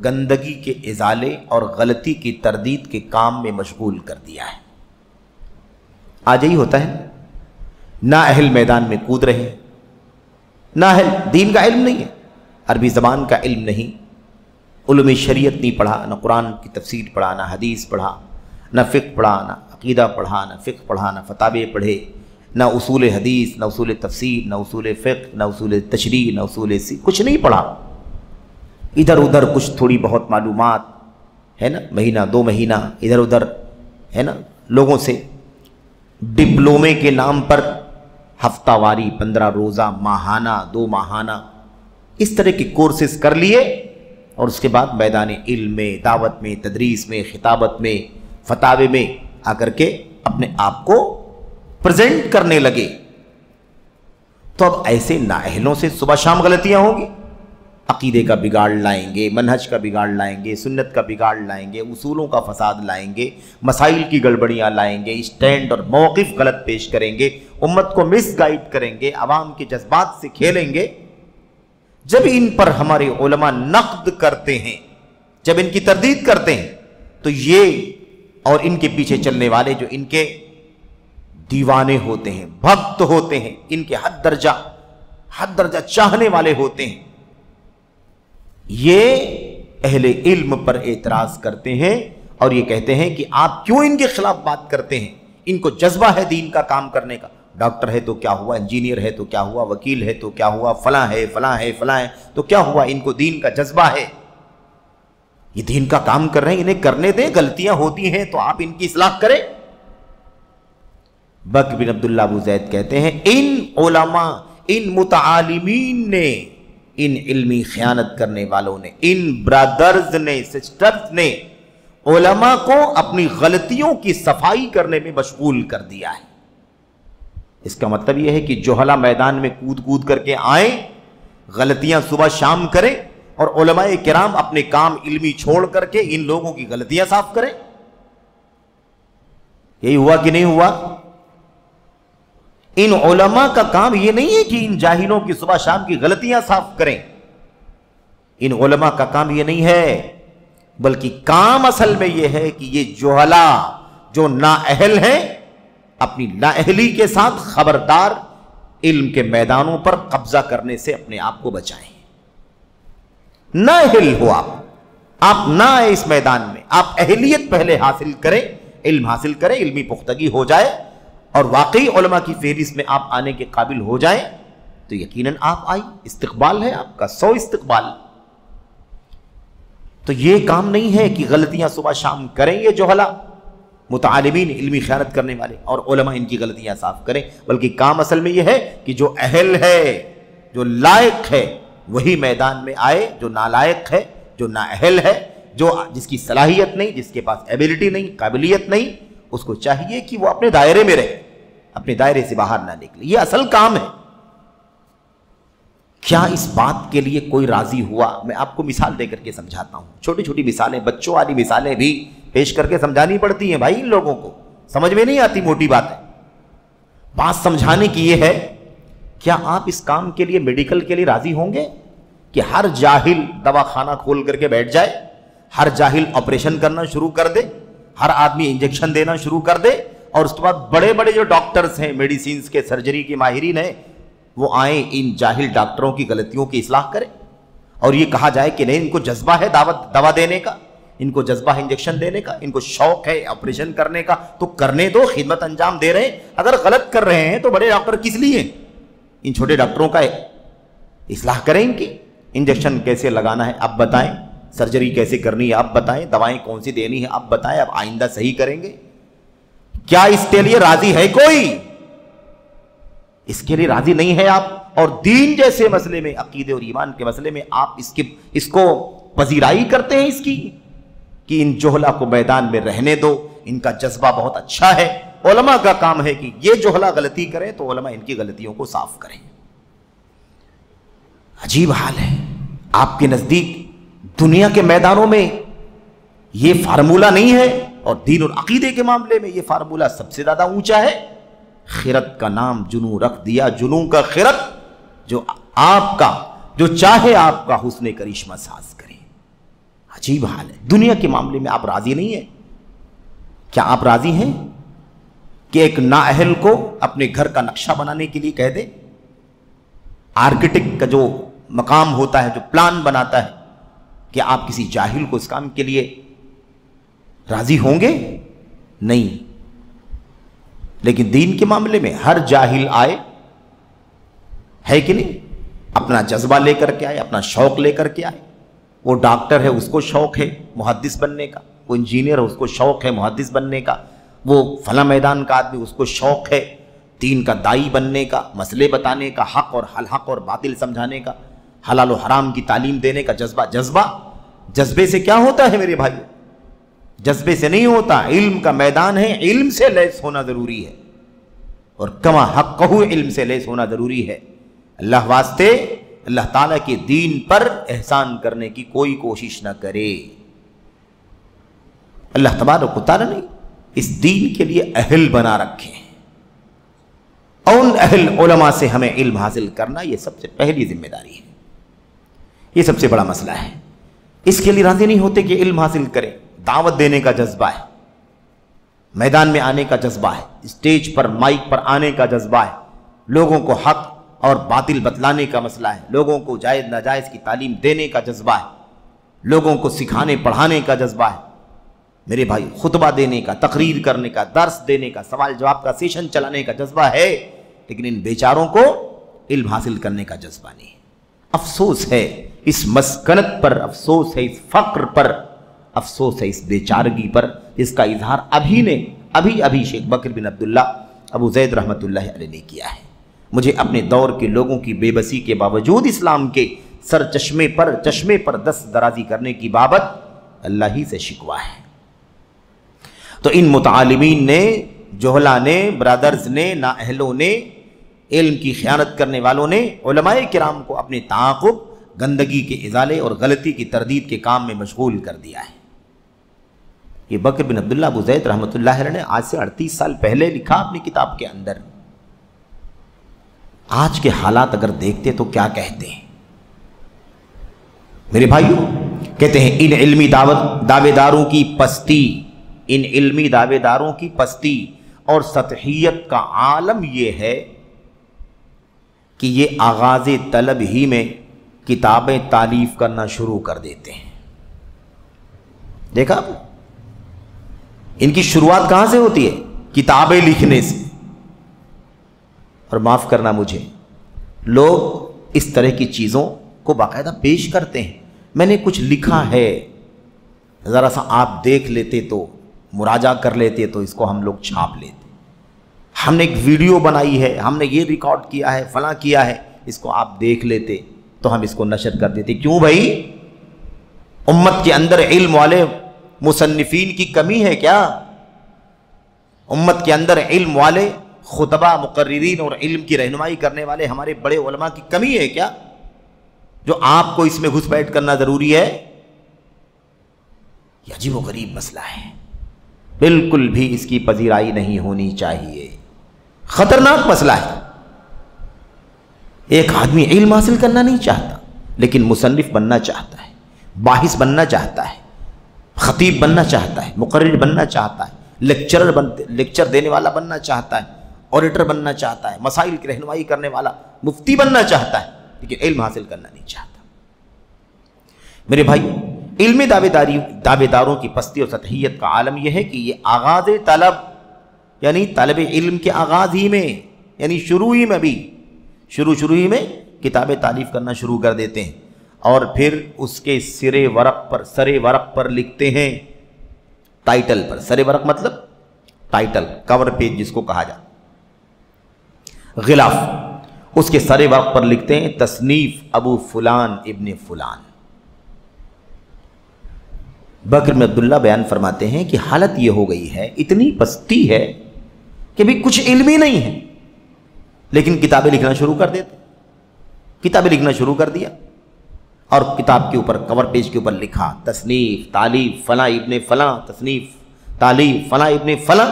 گندگی کے ازالے اور غلطی کی تردید کے کام میں مشغول کر دیا ہے۔ آج یہی ہوتا ہے، نااہل میدان میں کود رہے ہیں، نااہل دین کا علم نہیں ہے، عربی زبان کا علم نہیں، علوم شریعت نہیں پڑھا، نہ قرآن کی تفسیر پڑھا، نہ حدیث پڑھا، نہ فقہ پڑھا، نہ عقیدہ پڑھا، نہ فقہ پڑھا، نہ فتاوے پڑھے، نہ اصول حدیث، نہ اصول تفسیر، نہ اصول فقہ، نہ اصول تشریع، نہ اصول کچھ نہیں پڑھا۔ ادھر ادھر کچھ تھوڑی بہت معلومات ہے نا، مہینہ دو مہینہ ادھر ادھر ہے نا، لوگوں سے ڈپلومے کے نام پر ہفتہ واری، 15 روزہ، ماہانہ، 2 ماہانہ، اس طرح کے کورسز کر لیے، اور اس کے بعد میدان علم میں، دعوت میں، تدریس میں، خطابت میں، فتاوے میں آ کر کے اپنے آپ کو پریزنٹ کرنے لگے۔ تو اب ایسے نااہلوں سے صبح شام غلطیاں ہوں گی، عقیدے کا بگاڑ لائیں گے، منہج کا بگاڑ لائیں گے، سنت کا بگاڑ لائیں گے، اصولوں کا فساد لائیں گے، مسائل کی گڑبڑیاں لائیں گے، اسٹینڈ اور موقف غلط پیش کریں گے، امت کو مس گائیڈ کریں گے، عوام کے جذبات سے کھیلیں گے۔ جب ان پر ہمارے علماء نقد کرتے ہیں، جب ان کی تردید کرتے ہیں، تو یہ اور ان کے پیچھے چلنے والے جو ان کے دیوانے ہوتے ہیں، بھکت ہوتے ہیں، ان کے حد درجہ چاہنے والے ہوتے ہیں، یہ اہل علم پر اعتراض کرتے ہیں اور یہ کہتے ہیں کہ آپ کیوں ان کے خلاف بات کرتے ہیں؟ ان کو جذبہ ہے دین کا کام کرنے کا، ڈاکٹر ہے تو کیا ہوا، انجینئر ہے تو کیا ہوا، وکیل ہے تو کیا ہوا، فلاں ہے فلاں ہے فلاں ہے تو کیا ہوا، ان کو دین کا جذبہ ہے، یہ دین کا کام کر رہے ہیں، انہیں کرنے دیں، غلطیاں ہوتی ہیں تو آپ ان کی اصلاح کریں۔ بکر بن عبداللہ ابو زید کہتے ہیں ان علماء، ان متعالمین نے، ان علمی خیانت کرنے والوں نے، ان برادرز نے، سسٹرز نے علماء کو اپنی غلطیوں کی صفائی کرنے میں مشغول کر دیا ہے۔ اس کا مطلب یہ ہے کہ جوہلا میدان میں کود کر کے آئیں، غلطیاں صبح شام کریں، اور علماء کرام اپنے کام علمی چھوڑ کر کے ان لوگوں کی غلطیاں صاف کریں۔ یہی ہوا کہ نہیں ہوا؟ ان علماء کا کام یہ نہیں ہے کہ ان جاہلوں کی صبح شام کی غلطیاں صاف کریں، ان علماء کا کام یہ نہیں ہے، بلکہ کام اصل میں یہ ہے کہ یہ جوہلا جو نااہل ہیں اپنی نااہلی کے ساتھ خبردار علم کے میدانوں پر قبضہ کرنے سے اپنے آپ کو بچائیں۔ نااہل ہو آپ نہ آئے اس میدان میں، آپ اہلیت پہلے حاصل کریں، علم حاصل کریں، علمی پختگی ہو جائے اور واقعی علماء کی فہرست میں آپ آنے کے قابل ہو جائیں تو یقیناً آپ آئی، استقبال ہے آپ کا، 100 استقبال۔ تو یہ کام نہیں ہے کہ غلطیاں صبح شام کریں یہ جوہلا متعالمین، علمی خیانت کرنے والے، اور علماء ان کی غلطیاں صاف کریں، بلکہ کام اصل میں یہ ہے کہ جو اہل ہے، جو لائق ہے وہی میدان میں آئے، جو نالائق ہے، جو نااہل ہے، جس کی صلاحیت نہیں، جس کے پاس ایبلٹی نہیں، قابلیت نہیں، اس کو چاہیے کہ وہ اپنے دائرے میں رہے، اپنے دائرے سے باہر نہ نکلے۔ یہ اصل کام ہے۔ کیا اس بات کے لیے کوئی راضی ہوا؟ میں آپ کو مثال دے کر کے سمجھاتا ہوں، چھوٹی چھوٹی مثالیں، بچوں والی مثالیں بھی پیش کر کے سمجھانی پڑتی ہیں بھائی، ان لوگوں کو سمجھ میں نہیں آتی موٹی باتیں۔ بات سمجھانے کی یہ ہے، کیا آپ اس کام کے لیے، میڈیکل کے لیے راضی ہوں گے کہ ہر جاہل دواخانہ کھول کر کے بیٹھ جائے، ہر جاہل آپریشن کرنا شروع کر دے، ہر آدمی انجیکشن دینا شروع کر دے، اور اس کے بعد بڑے بڑے جو ڈاکٹرز ہیں، میڈیسینز کے، سرجری کے ماہرین ہیں، وہ آئیں ان جاہل ڈاکٹروں کی غلطیوں کی اصلاح کریں، اور یہ کہا جائے کہ نہیں، ان کو جذبہ ہے دوا دینے کا، ان کو جذبہ ہے انجیکشن دینے کا، ان کو شوق ہے آپریشن کرنے کا، تو کرنے دو، خدمت انجام دے رہے ہیں۔ اگر غلط کر رہے ہیں تو بڑے ڈاکٹر کس لیے ہیں؟ ان چھوٹے ڈاکٹروں کا اصلاح کریں، ان کی انجیکشن کیسے لگانا ہے آپ بتائیں، سرجری کیسے کرنی ہے آپ بتائیں، دوائیں کون سی دینی ہے آپ بتائیں، اب آئندہ صحیح کریں گے؟ کیا اس کے لیے راضی ہے کوئی؟ اس کے لیے راضی نہیں ہے آپ، اور دین جیسے مسئلے میں، عقیدے اور ایمان کے مسئلے میں آپ اس کو پذیرائی کرتے ہیں اس کی، کہ ان جوہلا کو میدان میں رہنے دو، ان کا جذبہ بہت اچھا ہے۔ علماء کا کام ہے کہ یہ جوہلا غلطی کریں تو علماء ان کی غلطیوں کو صاف کریں۔ عجیب حال ہے، آپ کے نزدیک دنیا کے میدانوں میں یہ فارمولہ نہیں ہے، اور دین اور عقیدے کے معاملے میں یہ فارمولہ سب سے زیادہ اونچا ہے۔ خرد کا نام جنوں رکھ دیا، جنوں کا خرد، جو آپ کا، جو چاہے آپ کا حسن کرشمہ ساز کرے۔ عجیب حال ہے، دنیا کے معاملے میں آپ راضی نہیں ہیں۔ کیا آپ راضی ہیں کہ ایک نااہل کو اپنے گھر کا نقشہ بنانے کے لیے کہہ دے؟ آرکیٹیکٹ کا جو مقام ہوتا ہے، جو پلان بناتا ہے، کہ آپ کسی جاہل کو اس کام کے لیے راضی ہوں گے؟ نہیں۔ لیکن دین کے معاملے میں ہر جاہل آئے، ہے کہ نہیں؟ اپنا جذبہ لے کر کے آئے، اپنا شوق لے کر کے آئے۔ وہ ڈاکٹر ہے، اس کو شوق ہے محدث بننے کا، وہ انجینئر ہے، اس کو شوق ہے محدث بننے کا، وہ فلاں میدان کا آدمی، اس کو شوق ہے دین کا دائی بننے کا، مسئلے بتانے کا، حق اور حق اور باطل سمجھانے کا، حلال و حرام کی تعلیم دینے کا جذبہ جذبے سے کیا ہوتا ہے میرے بھائی؟ جذبے سے نہیں ہوتا۔ علم کا میدان ہے، علم سے لیس ہونا ضروری ہے، اور کما حق کہو، علم سے لیس ہونا ضروری ہے۔ اللہ واسطے اللہ تعالیٰ کے دین پر احسان کرنے کی کوئی کوشش نہ کرے۔ اللہ تبارک و تعالیٰ نے اس دین کے لیے اہل بنا رکھے ہیں، اور ان اہل علماء سے ہمیں علم حاصل کرنا یہ سب سے پہلی ذمہ داری ہے، یہ سب سے بڑا مسئلہ ہے۔ اس کے لیے راضی نہیں ہوتے کہ علم حاصل کریں، دعوت دینے کا جذبہ ہے، میدان میں آنے کا جذبہ ہے، اسٹیج پر مائک پر آنے کا جذبہ ہے، لوگوں کو حق اور باطل بتلانے کا مسئلہ ہے، لوگوں کو جائز ناجائز کی تعلیم دینے کا جذبہ ہے، لوگوں کو سکھانے پڑھانے کا جذبہ ہے، میرے بھائی خطبہ دینے کا، تقریر کرنے کا، درس دینے کا، سوال جواب کا سیشن چلانے کا جذبہ ہے، لیکن ان بیچاروں کو علم حاصل کرنے کا جذبہ نہیں ہے۔ افسوس ہے اس مسکنت پر، افسوس ہے اس فقر پر، افسوس ہے اس بیچارگی پر، جس کا اظہار ابھی شیخ بکر بن عبداللہ ابو زید رحمۃ اللہ علیہ نے کیا ہے۔ مجھے اپنے دور کے لوگوں کی بے بسی کے باوجود اسلام کے سر چشمے پر دست درازی کرنے کی بابت اللہ ہی سے شکوہ ہے۔ تو ان متعالمین نے، جوہلا نے، برادرز نے، نااہلوں نے، علم کی خیانت کرنے والوں نے علماء کرام کو اپنے تعاقب، گندگی کے ازالے اور غلطی کی تردید کے کام میں مشغول کر دیا ہے۔ یہ بکر بن عبداللہ ابو زید رحمۃ اللہ علیہ نے آج سے 38 سال پہلے لکھا اپنی کتاب کے اندر۔ آج کے حالات اگر دیکھتے تو کیا کہتے ہیں میرے بھائیوں؟ کہتے ہیں ان علمی دعوے داروں کی پستی، ان علمی دعوے داروں کی پستی اور سطحیت کا عالم یہ ہے کہ یہ آغاز طلب ہی میں کتابیں تالیف کرنا شروع کر دیتے ہیں. دیکھا ان کی شروعات کہاں سے ہوتی ہے؟ کتابیں لکھنے سے. اور معاف کرنا مجھے، لوگ اس طرح کی چیزوں کو باقاعدہ پیش کرتے ہیں. میں نے کچھ لکھا ہے، ذرا سا آپ دیکھ لیتے تو، مراجعہ کر لیتے تو اس کو ہم لوگ چھاپ لیتے. ہم نے ایک ویڈیو بنائی ہے، ہم نے یہ ریکارڈ کیا ہے، فلاں کیا ہے، اس کو آپ دیکھ لیتے تو ہم اس کو نشر کر دیتے. کیوں بھائی؟ امت کے اندر علم والے مصنفین کی کمی ہے کیا؟ امت کے اندر علم والے خطبہ، مقررین اور علم کی رہنمائی کرنے والے ہمارے بڑے علماء کی کمی ہے کیا، جو آپ کو اس میں گھس بیٹھ کرنا ضروری ہے؟ یہ عجیب و غریب مسئلہ ہے، بالکل بھی اس کی پذیرائی نہیں ہونی چاہیے. خطرناک مسئلہ ہے. ایک آدمی علم حاصل کرنا نہیں چاہتا لیکن مصنف بننا چاہتا ہے، باحث بننا چاہتا ہے، خطیب بننا چاہتا ہے، مقرر بننا چاہتا ہے، لیکچر دینے والا بننا چاہتا ہے، آڈیٹر بننا چاہتا ہے، مسائل کی رہنمائی کرنے والا مفتی بننا چاہتا ہے، لیکن علم حاصل کرنا نہیں چاہتا. میرے بھائی، علمی دعوے داروں کی پستی اور سطحیت کا عالم یہ ہے کہ یہ آغاز طلب، یعنی طلب علم کے آغاز ہی میں، یعنی شروع ہی میں کتابیں تالیف کرنا شروع کر دیتے ہیں، اور پھر اس کے سر ورق پر لکھتے ہیں ٹائٹل پر. سر ورق مطلب ٹائٹل، کور پیج جس کو کہا جاتا، غلاف، اس کے سر ورق پر لکھتے ہیں تصنیف ابو فلان ابن فلان. بکر بن عبداللہ بیان فرماتے ہیں کہ حالت یہ ہو گئی ہے، اتنی پستی ہے کہ بھی کچھ علم ہی نہیں ہے لیکن کتابیں لکھنا شروع کر دیتے. کتابیں لکھنا شروع کر دیا اور کتاب کے اوپر، کور پیج کے اوپر لکھا تصنیف تالیف فلاں ابن فلاں، تصنیف تالیف فلاں ابن فلاں.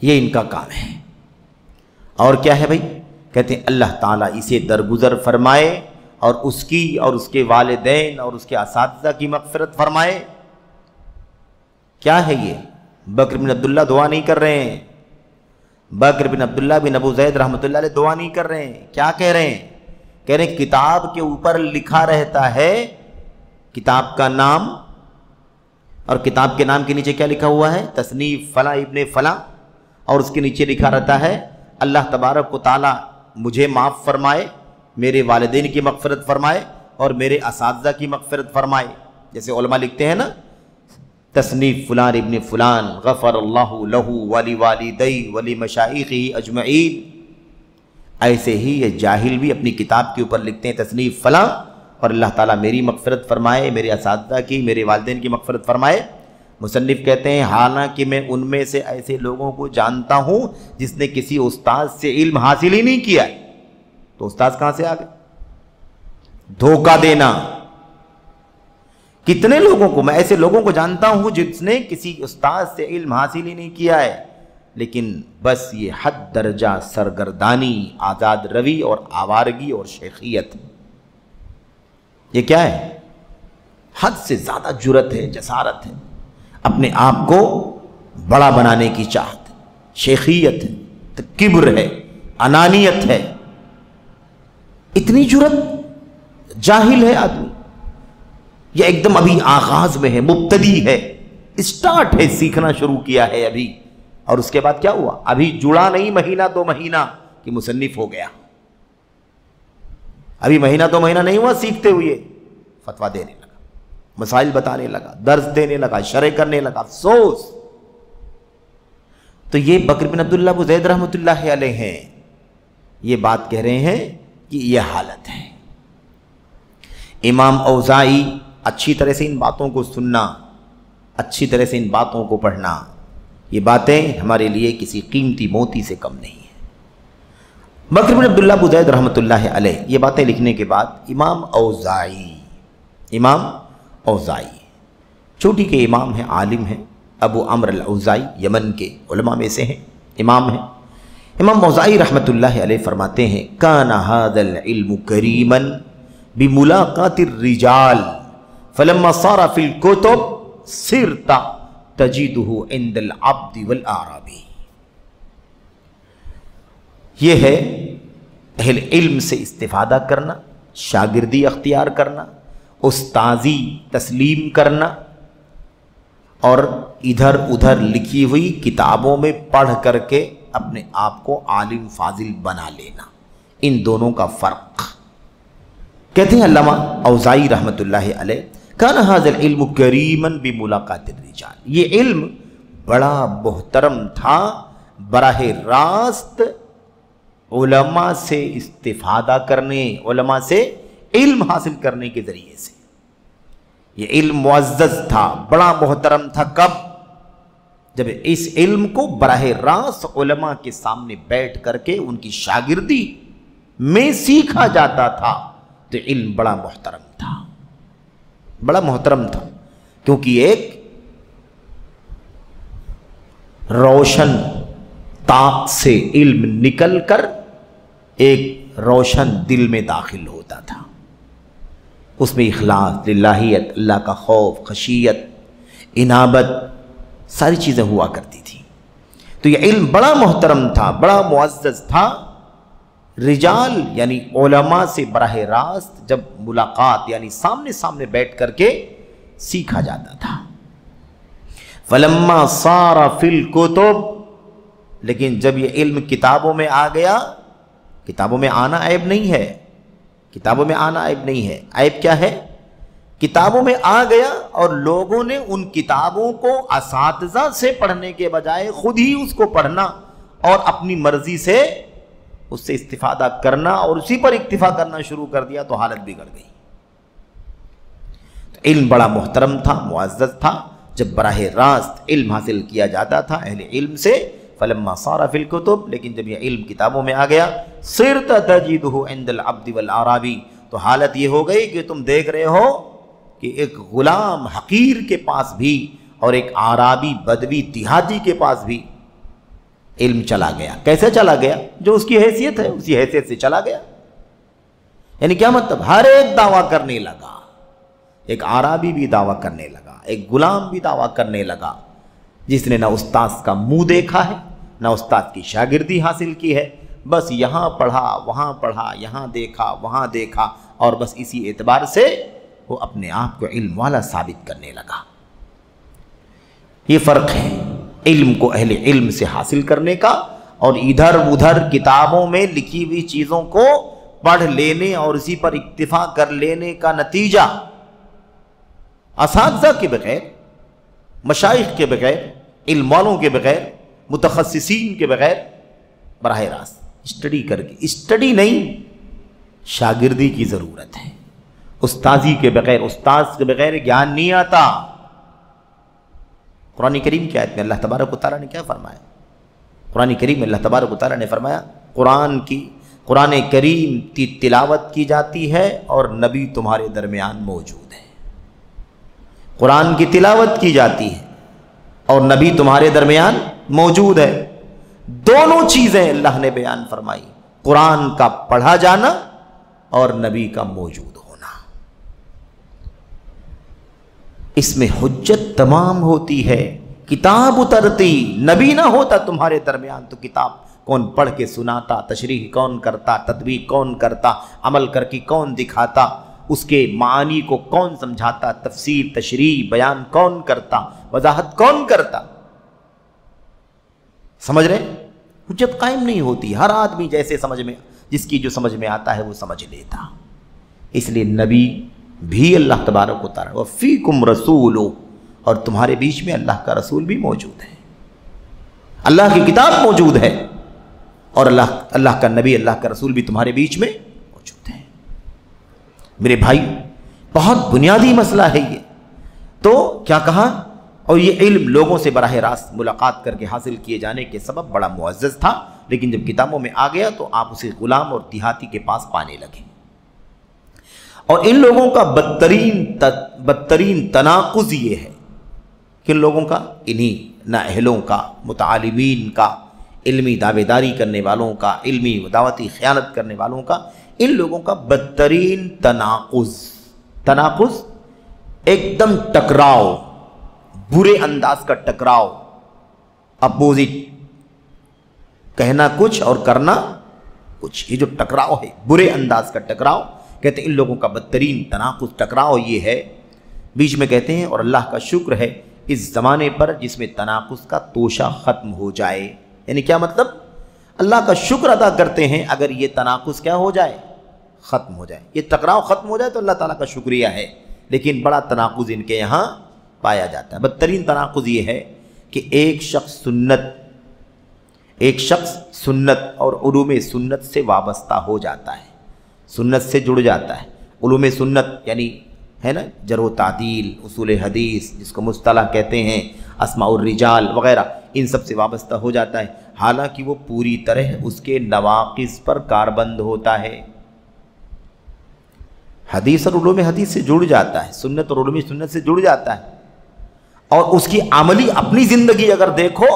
یہ ان کا کام ہے. اور کیا ہے بھائی؟ کہتے ہیں اللہ تعالیٰ اسے درگزر فرمائے اور اس کی اور اس کے والدین اور اس کے اساتذہ کی مغفرت فرمائے. کیا ہے یہ؟ بکر بن عبداللہ دعا نہیں کر رہے ہیں، بکر بن عبداللہ بن ابو زید رحمۃ اللہ علیہ دعا نہیں کر رہے ہیں. کیا کہہ رہے ہیں؟ کہہ رہے ہیں کتاب کے اوپر لکھا رہتا ہے کتاب کا نام، اور کتاب کے نام کے نیچے کیا لکھا ہوا ہے؟ تصنیف فلاں ابن فلاں، اور اس کے نیچے لکھا رہتا ہے اللہ تبارک و تعالی مجھے معاف فرمائے، میرے والدین کی مغفرت فرمائے اور میرے اساتذہ کی مغفرت فرمائے. جیسے علماء لکھتے ہیں نا، تصنیف فلان ابن فلان غفر اللہ لہ ولی والدی ولی مشائخہ اجمعین. ایسے ہی یہ جاہل بھی اپنی کتاب کے اوپر لکھتے ہیں تصنیف فلاں اور اللہ تعالیٰ میری مغفرت فرمائے، میرے اساتذہ کی، میرے والدین کی مغفرت فرمائے. مصنف کہتے ہیں حالانکہ میں ان میں سے ایسے لوگوں کو جانتا ہوں جس نے کسی استاد سے علم حاصل ہی نہیں کیا. تو استاد کہاں سے آ گئے؟ دھوکہ دینا. کتنے لوگوں کو، میں ایسے لوگوں کو جانتا ہوں جس نے کسی استاد سے علم حاصل ہی نہیں کیا ہے، لیکن بس یہ حد درجہ سرگردانی، آزاد روی اور آوارگی اور شیخیت. یہ کیا ہے؟ حد سے زیادہ جرت ہے، جسارت ہے، اپنے آپ کو بڑا بنانے کی چاہت، شیخیت ہے، کبر ہے، انانیت ہے. اتنی جرت، جاہل ہے آدمی، یہ ایک دم ابھی آغاز میں ہے، مبتدی ہے، اسٹارٹ ہے، سیکھنا شروع کیا ہے ابھی. اور اس کے بعد کیا ہوا؟ ابھی جڑا نہیں مہینہ دو مہینہ کہ مصنف ہو گیا. ابھی مہینہ دو مہینہ نہیں ہوا سیکھتے ہوئے، فتویٰ دینے لگا، مسائل بتانے لگا، درس دینے لگا، شرح کرنے لگا. افسوس. تو یہ بکر بن عبداللہ ابو زید رحمۃ اللہ علیہ ہیں، یہ بات کہہ رہے ہیں کہ یہ حالت ہے. امام اوزاعی، اچھی طرح سے ان باتوں کو سننا، اچھی طرح سے ان باتوں کو پڑھنا، یہ باتیں ہمارے لیے کسی قیمتی موتی سے کم نہیں ہیں. بکر بن عبداللہ ابو زید رحمۃ اللہ علیہ یہ باتیں لکھنے کے بعد امام اوزاعی چھوٹی کے امام ہیں، عالم ہیں، ابو عمرو الاوزاعی یمن کے علماء میں سے ہیں، امام ہیں. امام اوزاعی رحمۃ اللہ علیہ فرماتے ہیں کان ھذا العلم کریما بملاقات الرجال فلما صار فی الکتب صرت تجدہ عند العبد والاعرابی. یہ ہے اہل علم سے استفادہ کرنا، شاگردی اختیار کرنا، استاذی تسلیم کرنا، اور ادھر ادھر لکھی ہوئی کتابوں میں پڑھ کر کے اپنے آپ کو عالم فاضل بنا لینا، ان دونوں کا فرق۔ کہتے ہیں علامہ اوزاعی رحمۃ اللہ علیہ، کان ھذا العلم کریما بملاقات الرجال، یہ علم بڑا محترم تھا براہ راست علماء سے استفادہ کرنے، علماء سے علم حاصل کرنے کے ذریعے سے۔ یہ علم معزز تھا، بڑا محترم تھا۔ کب؟ جب اس علم کو براہ راست علماء کے سامنے بیٹھ کر کے ان کی شاگردی میں سیکھا جاتا تھا تو علم بڑا محترم تھا، بڑا محترم تھا، کیونکہ ایک روشن طاق سے علم نکل کر ایک روشن دل میں داخل ہوتا تھا، اس میں اخلاص، للہیت، اللہ کا خوف، خشیت، انابت، ساری چیزیں ہوا کرتی تھیں۔ تو یہ علم بڑا محترم تھا، بڑا معزز تھا۔ رجال یعنی علماء سے براہ راست جب ملاقات یعنی سامنے سامنے بیٹھ کر کے سیکھا جاتا تھا۔ فلما صار فی الکتب، لیکن جب یہ علم کتابوں میں آ گیا، کتابوں میں آنا عیب نہیں ہے، کتابوں میں آنا عیب نہیں ہے، عیب کیا ہے؟ کتابوں میں آ گیا اور لوگوں نے ان کتابوں کو اساتذہ سے پڑھنے کے بجائے خود ہی اس کو پڑھنا اور اپنی مرضی سے اس سے استفادہ کرنا اور اسی پر اکتفا کرنا شروع کر دیا، تو حالت بگڑ گئی۔ تو علم بڑا محترم تھا، معزز تھا، جب براہ راست علم حاصل کیا جاتا تھا اہل علم سے۔ فلما صار فی الکتب، لیکن جب یہ علم کتابوں میں آ گیا، صرت تجدہ عند العبد والاعرابی، تو حالت یہ ہو گئی کہ تم دیکھ رہے ہو کہ ایک غلام حقیر کے پاس بھی اور ایک اعرابی بدوی دیہاتی کے پاس بھی علم چلا گیا۔ کیسے چلا گیا؟ جو اس کی حیثیت ہے اسی حیثیت سے چلا گیا۔ یعنی کیا مطلب؟ ہر ایک دعویٰ کرنے لگا، ایک اعرابی بھی دعویٰ کرنے لگا، ایک غلام بھی دعویٰ کرنے لگا، جس نے نہ استاذ کا منہ دیکھا ہے، نہ استاد کی شاگردی حاصل کی ہے، بس یہاں پڑھا وہاں پڑھا، یہاں دیکھا وہاں دیکھا، اور بس اسی اعتبار سے وہ اپنے آپ کو علم والا ثابت کرنے لگا۔ یہ فرق ہے علم کو اہل علم سے حاصل کرنے کا اور ادھر ادھر کتابوں میں لکھی ہوئی چیزوں کو پڑھ لینے اور اسی پر اکتفا کر لینے کا نتیجہ اساتذہ کے بغیر، مشائخ کے بغیر، علم والوں کے بغیر، متخصصین کے بغیر براہ راست اسٹڈی کر کے، اسٹڈی نہیں شاگردی کی ضرورت ہے۔ استاذی کے بغیر، استاذ کے بغیر گیان نہیں آتا۔ قرآن کریم کی آیت میں اللہ تبارک و تعالیٰ نے کیا فرمایا؟ قرآن کریم میں اللہ تبارک و تعالیٰ نے فرمایا قرآن کریم کی تلاوت کی جاتی ہے اور نبی تمہارے درمیان موجود ہے۔ قرآن کی تلاوت کی جاتی ہے اور نبی تمہارے درمیان موجود ہے۔ دونوں چیزیں اللہ نے بیان فرمائی، قرآن کا پڑھا جانا اور نبی کا موجود ہونا۔ اس میں حجت تمام ہوتی ہے۔ کتاب اترتی، نبی نہ ہوتا تمہارے درمیان تو کتاب کون پڑھ کے سناتا، تشریح کون کرتا، تطبیق کون کرتا، عمل کر کے کون دکھاتا، اس کے معانی کو کون سمجھاتا، تفسیر، تشریح، بیان کون کرتا، وضاحت کون کرتا؟ سمجھ رہے؟ حجت قائم نہیں ہوتی۔ ہر آدمی جیسے سمجھ میں، جس کی جو سمجھ میں آتا ہے وہ سمجھ لیتا۔ اس لیے نبی بھی اللہ تبارک و تعالیٰ وَفِيكُمْ رَسُولُ، اور تمہارے بیچ میں اللہ کا رسول بھی موجود ہے، اللہ کی کتاب موجود ہے، اور اللہ کا نبی، اللہ کا رسول بھی تمہارے بیچ میں موجود ہے۔ میرے بھائی، بہت بنیادی مسئلہ ہے یہ۔ تو کیا کہا؟ اور یہ علم لوگوں سے براہ راست ملاقات کر کے حاصل کیے جانے کے سبب بڑا معزز تھا، لیکن جب کتابوں میں آ گیا تو آپ اسے غلام اور دیہاتی کے پاس پانے لگے۔ اور ان لوگوں کا بدترین تناقض یہ ہے کہ ان لوگوں کا، انہی نااہلوں کا، متعالمین کا، علمی دعوے داری کرنے والوں کا، علمی دعوتی خیانت کرنے والوں کا، ان لوگوں کا بدترین تناقض ایک دم ٹکراؤ، برے انداز کا ٹکراؤ، اپوزٹ، کہنا کچھ اور کرنا کچھ، یہ جو ٹکراؤ ہے، برے انداز کا ٹکراؤ، کہتے ہیں ان لوگوں کا بدترین تناقض ٹکراؤ یہ ہے، بیچ میں کہتے ہیں اور اللہ کا شکر ہے اس زمانے پر جس میں تناقض کا توشہ ختم ہو جائے. یعنی کیا مطلب؟ اللہ کا شکر ادا کرتے ہیں اگر یہ تناقض کیا ہو جائے؟ ختم ہو جائے. یہ ٹکراؤ ختم ہو جائے تو اللہ تعالیٰ کا شکریہ ہے. لیکن بڑا تناقض ان کے یہاں پایا جاتا ہے. بدترین تناقض یہ ہے کہ ایک شخص سنت اور علوم سنت سے وابستہ ہو جاتا ہے، سنت سے جڑ جاتا ہے. علوم سنت یعنی ہے نا جرح و تعدیل، اصول حدیث جس کو مصطلح کہتے ہیں، اسماء الرجال وغیرہ، ان سب سے وابستہ ہو جاتا ہے، حالانکہ وہ پوری طرح اس کے نواقض پر کاربند ہوتا ہے. حدیث اور علوم حدیث سے جڑ جاتا ہے، سنت اور علوم سنت سے جڑ جاتا ہے، اور اس کی عملی اپنی زندگی اگر دیکھو،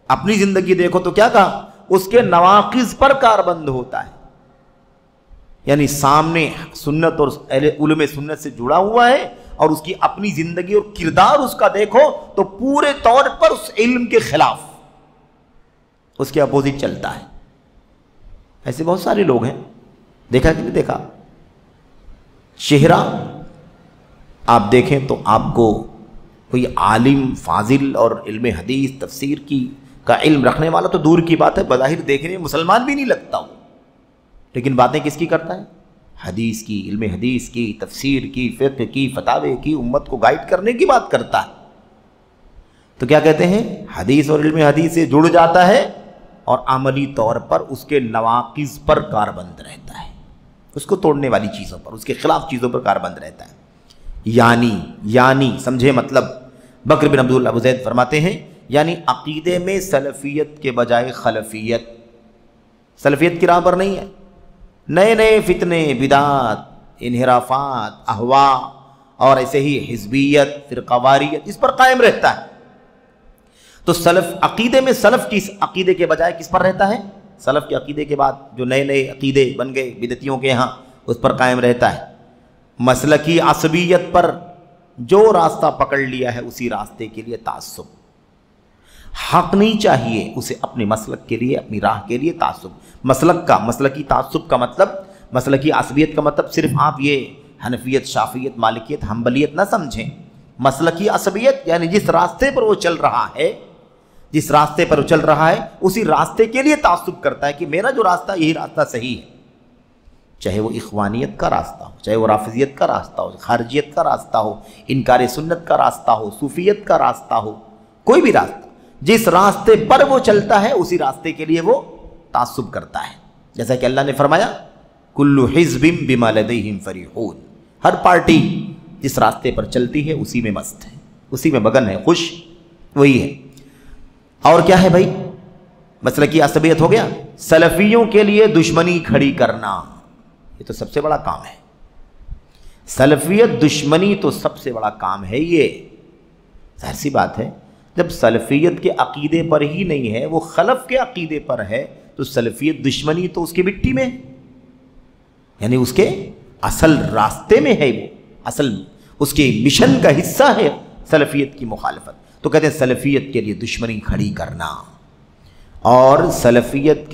اپنی زندگی دیکھو تو کیا کہا؟ اس کے نواقض پر کاربند ہوتا ہے. یعنی سامنے سنت اور علوم سنت سے جڑا ہوا ہے، اور اس کی اپنی زندگی اور کردار اس کا دیکھو تو پورے طور پر اس علم کے خلاف، اس کے اپوزٹ چلتا ہے. ایسے بہت سارے لوگ ہیں، دیکھا کہ نہیں دیکھا؟ چہرہ آپ دیکھیں تو آپ کو کوئی عالم فاضل اور علم حدیث تفسیر کا علم رکھنے والا تو دور کی بات ہے، بظاہر دیکھنے میں مسلمان بھی نہیں لگتا ہو، لیکن باتیں کس کی کرتا ہے؟ حدیث کی، علم حدیث کی، تفسیر کی، فقہ کی، فتاوے کی، امت کو گائیڈ کرنے کی بات کرتا ہے. تو کیا کہتے ہیں؟ حدیث اور علم حدیث سے جڑ جاتا ہے اور عملی طور پر اس کے نواقض پر کاربند رہتا ہے، اس کو توڑنے والی چیزوں پر، اس کے خلاف چیزوں پر کاربند رہتا ہے. یعنی سمجھے مطلب؟ بکر بن عبداللہ ابو زید فرماتے ہیں یعنی عقیدے میں سلفیت کے بجائے خلفیت، سلفیت کی راہ پر نہیں ہے، نئے نئے فتنے، بدعات، انحرافات، اہوا اور ایسے ہی حزبیت، فرقواریت اس پر قائم رہتا ہے. تو سلف عقیدے میں سلف کی عقیدے کے بجائے کس پر رہتا ہے؟ سلف کے عقیدے کے بعد جو نئے نئے عقیدے بن گئے بدعتیوں کے ہاں، اس پر قائم رہتا ہے. مسلکی عصبیت پر جو راستہ پکڑ لیا ہے اسی راستے کے لیے تعصب. حق نہیں چاہیے اسے اپنے مسلک کے لیے، اپنی راہ کے لیے تعصب. مسلکی تعصب کا مطلب، مسلکی عصبیت کا مطلب صرف آپ یہ حنفیت، شافعیت، مالکیت، حنبلیت نہ سمجھیں. مسلکی عصبیت یعنی جس راستے پر وہ چل رہا ہے، جس راستے پر وہ چل رہا ہے اسی راستے کے لیے تعصب کرتا ہے کہ میرا جو راستہ یہی راستہ صحیح ہے، چاہے وہ اخوانیت کا راستہ ہو، چاہے وہ رافضیت کا راستہ ہو، خارجیت کا راستہ ہو، انکار سنت کا راستہ ہو، صوفیت کا راستہ ہو، کوئی بھی راستہ، جس راستے پر وہ چلتا ہے اسی راستے کے لیے وہ تعصب کرتا ہے. جیسا کہ اللہ نے فرمایا کل حزب بما لدیہم فریحون، ہر پارٹی جس راستے پر چلتی ہے اسی میں مست ہے، اسی میں مگن ہے، خوش وہی ہے. اور کیا ہے بھائی؟ مسلکی عصبیت ہو گیا. سلفیوں کے لیے دشمنی کھڑی کرنا، یہ تو سب سے بڑا کام ہے. سلفیت دشمنی تو سب سے بڑا کام ہے. یہ ظاہر سی بات ہے، جب سلفیت کے عقیدے پر ہی نہیں ہے، وہ خلف کے عقیدے پر ہے، تو سلفیت دشمنی تو اس کی مٹی میں، یعنی اس کے اصل راستے میں ہے، وہ اصل اس کے مشن کا حصہ ہے سلفیت کی مخالفت. تو کہتے ہیں سلفیت کے لیے دشمنی کھڑی کرنا اور سلفیت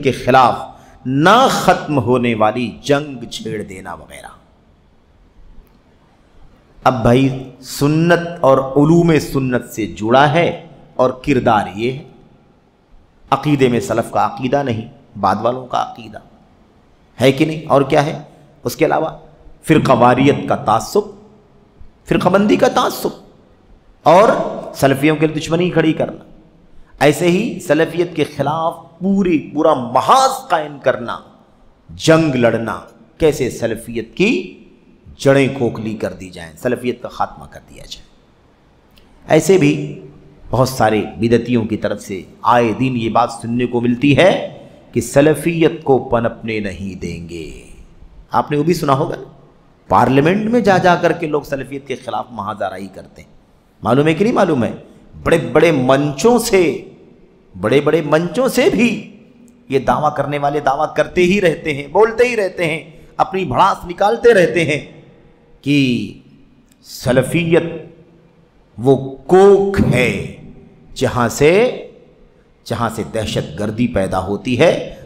کے خلاف نہ ختم ہونے والی جنگ چھیڑ دینا وغیرہ. اب بھائی سنت اور علوم سنت سے جڑا ہے اور کردار یہ ہے، عقیدے میں سلف کا عقیدہ نہیں، بعد والوں کا عقیدہ ہے کہ نہیں؟ اور کیا ہے اس کے علاوہ؟ فرقہ واریت کا تعصب، فرقہ بندی کا تعصب، اور سلفیوں کے لیے دشمنی کھڑی کرنا. ایسے ہی سلفیت کے خلاف پورا محاذ قائم کرنا، جنگ لڑنا، کیسے سلفیت کی جڑیں کھوکھلی کر دی جائیں، سلفیت کا خاتمہ کر دیا جائے. ایسے بھی بہت سارے بدعتیوں کی طرف سے آئے دن یہ بات سننے کو ملتی ہے کہ سلفیت کو پنپنے نہیں دیں گے. آپ نے وہ بھی سنا ہوگا، پارلیمنٹ میں جا کر کے لوگ سلفیت کے خلاف محاذ آرائی کرتے ہیں. معلوم ہے کہ نہیں معلوم ہے؟ بڑے بڑے منچوں سے بھی یہ دعویٰ کرنے والے دعویٰ کرتے ہی رہتے ہیں، بولتے ہی رہتے ہیں، اپنی بھڑاس نکالتے رہتے ہیں کہ سلفیت وہ کوکھ ہے جہاں سے دہشت گردی پیدا ہوتی ہے.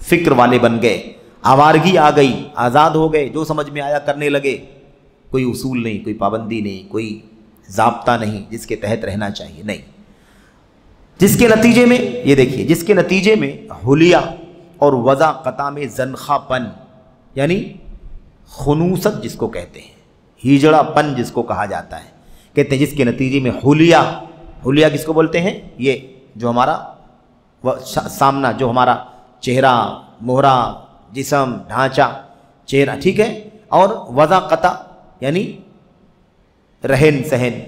فکر والے بن گئے، آوارگی آ گئی، آزاد ہو گئے، جو سمجھ میں آیا کرنے لگے، کوئی اصول نہیں، کوئی پابندی نہیں، کوئی ضابطہ نہیں جس کے تحت رہنا چاہیے، نہیں، جس کے نتیجے میں یہ دیکھیے، جس کے نتیجے میں حلیہ اور وضع قطع میں زنخہ پن یعنی خنوست جس کو کہتے ہیں، ہیجڑا پن جس کو کہا جاتا ہے، کہتے ہیں جس کے نتیجے میں حلیہ کس کو بولتے ہیں؟ یہ جو ہمارا سامنا، جو ہمارا چہرہ، مہرہ، جسم، ڈھانچہ، چہرہ، ٹھیک ہے، اور وضع قطع یعنی رہن سہن،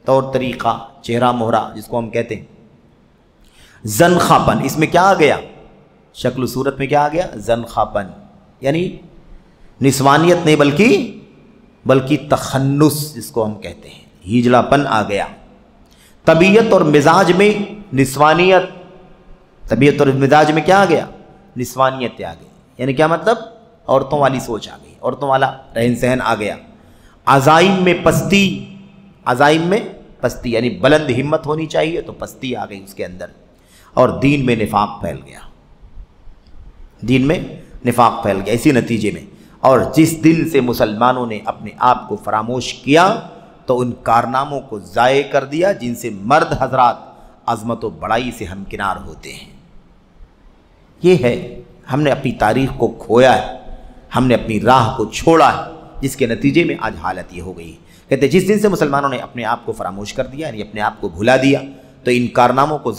طور طریقہ، چہرہ مہرہ جس کو ہم کہتے ہیں، زنخہ پن، اس میں کیا آ گیا؟ شکل و صورت میں کیا آ گیا؟ زنخہ پن، یعنی نسوانیت نہیں بلکہ تخنس جس کو ہم کہتے ہیں، ہیجڑا پن آ گیا۔ طبیعت اور مزاج میں نسوانیت، طبیعت اور مزاج میں کیا آ گیا؟ نسوانیت آ گئی، یعنی کیا مطلب؟ عورتوں والی سوچ آ گئی، عورتوں والا رہن سہن آ گیا۔ عزائم میں پستی، عزائم میں پستی یعنی بلند ہمت ہونی چاہیے تو پستی آ گئی اس کے اندر، اور دین میں نفاق پھیل گیا، دین میں نفاق پھیل گیا اسی نتیجے میں۔ اور جس دن سے مسلمانوں نے اپنے آپ کو فراموش کیا تو ان کارناموں کو ضائع کر دیا جن سے مرد حضرات عظمت و بڑائی سے ہمکنار ہوتے ہیں۔ یہ ہے، ہم نے اپنی تاریخ کو کھویا ہے، ہم نے اپنی راہ کو چھوڑا ہے، جس کے نتیجے میں آج حالت یہ ہو گئی ہے۔ کہتے ہیں جس دن سے مسلمانوں نے اپنے آپ کو فراموش کر دیا، یعنی اپنے آپ کو بھلا دیا، تو ان کارناموں کو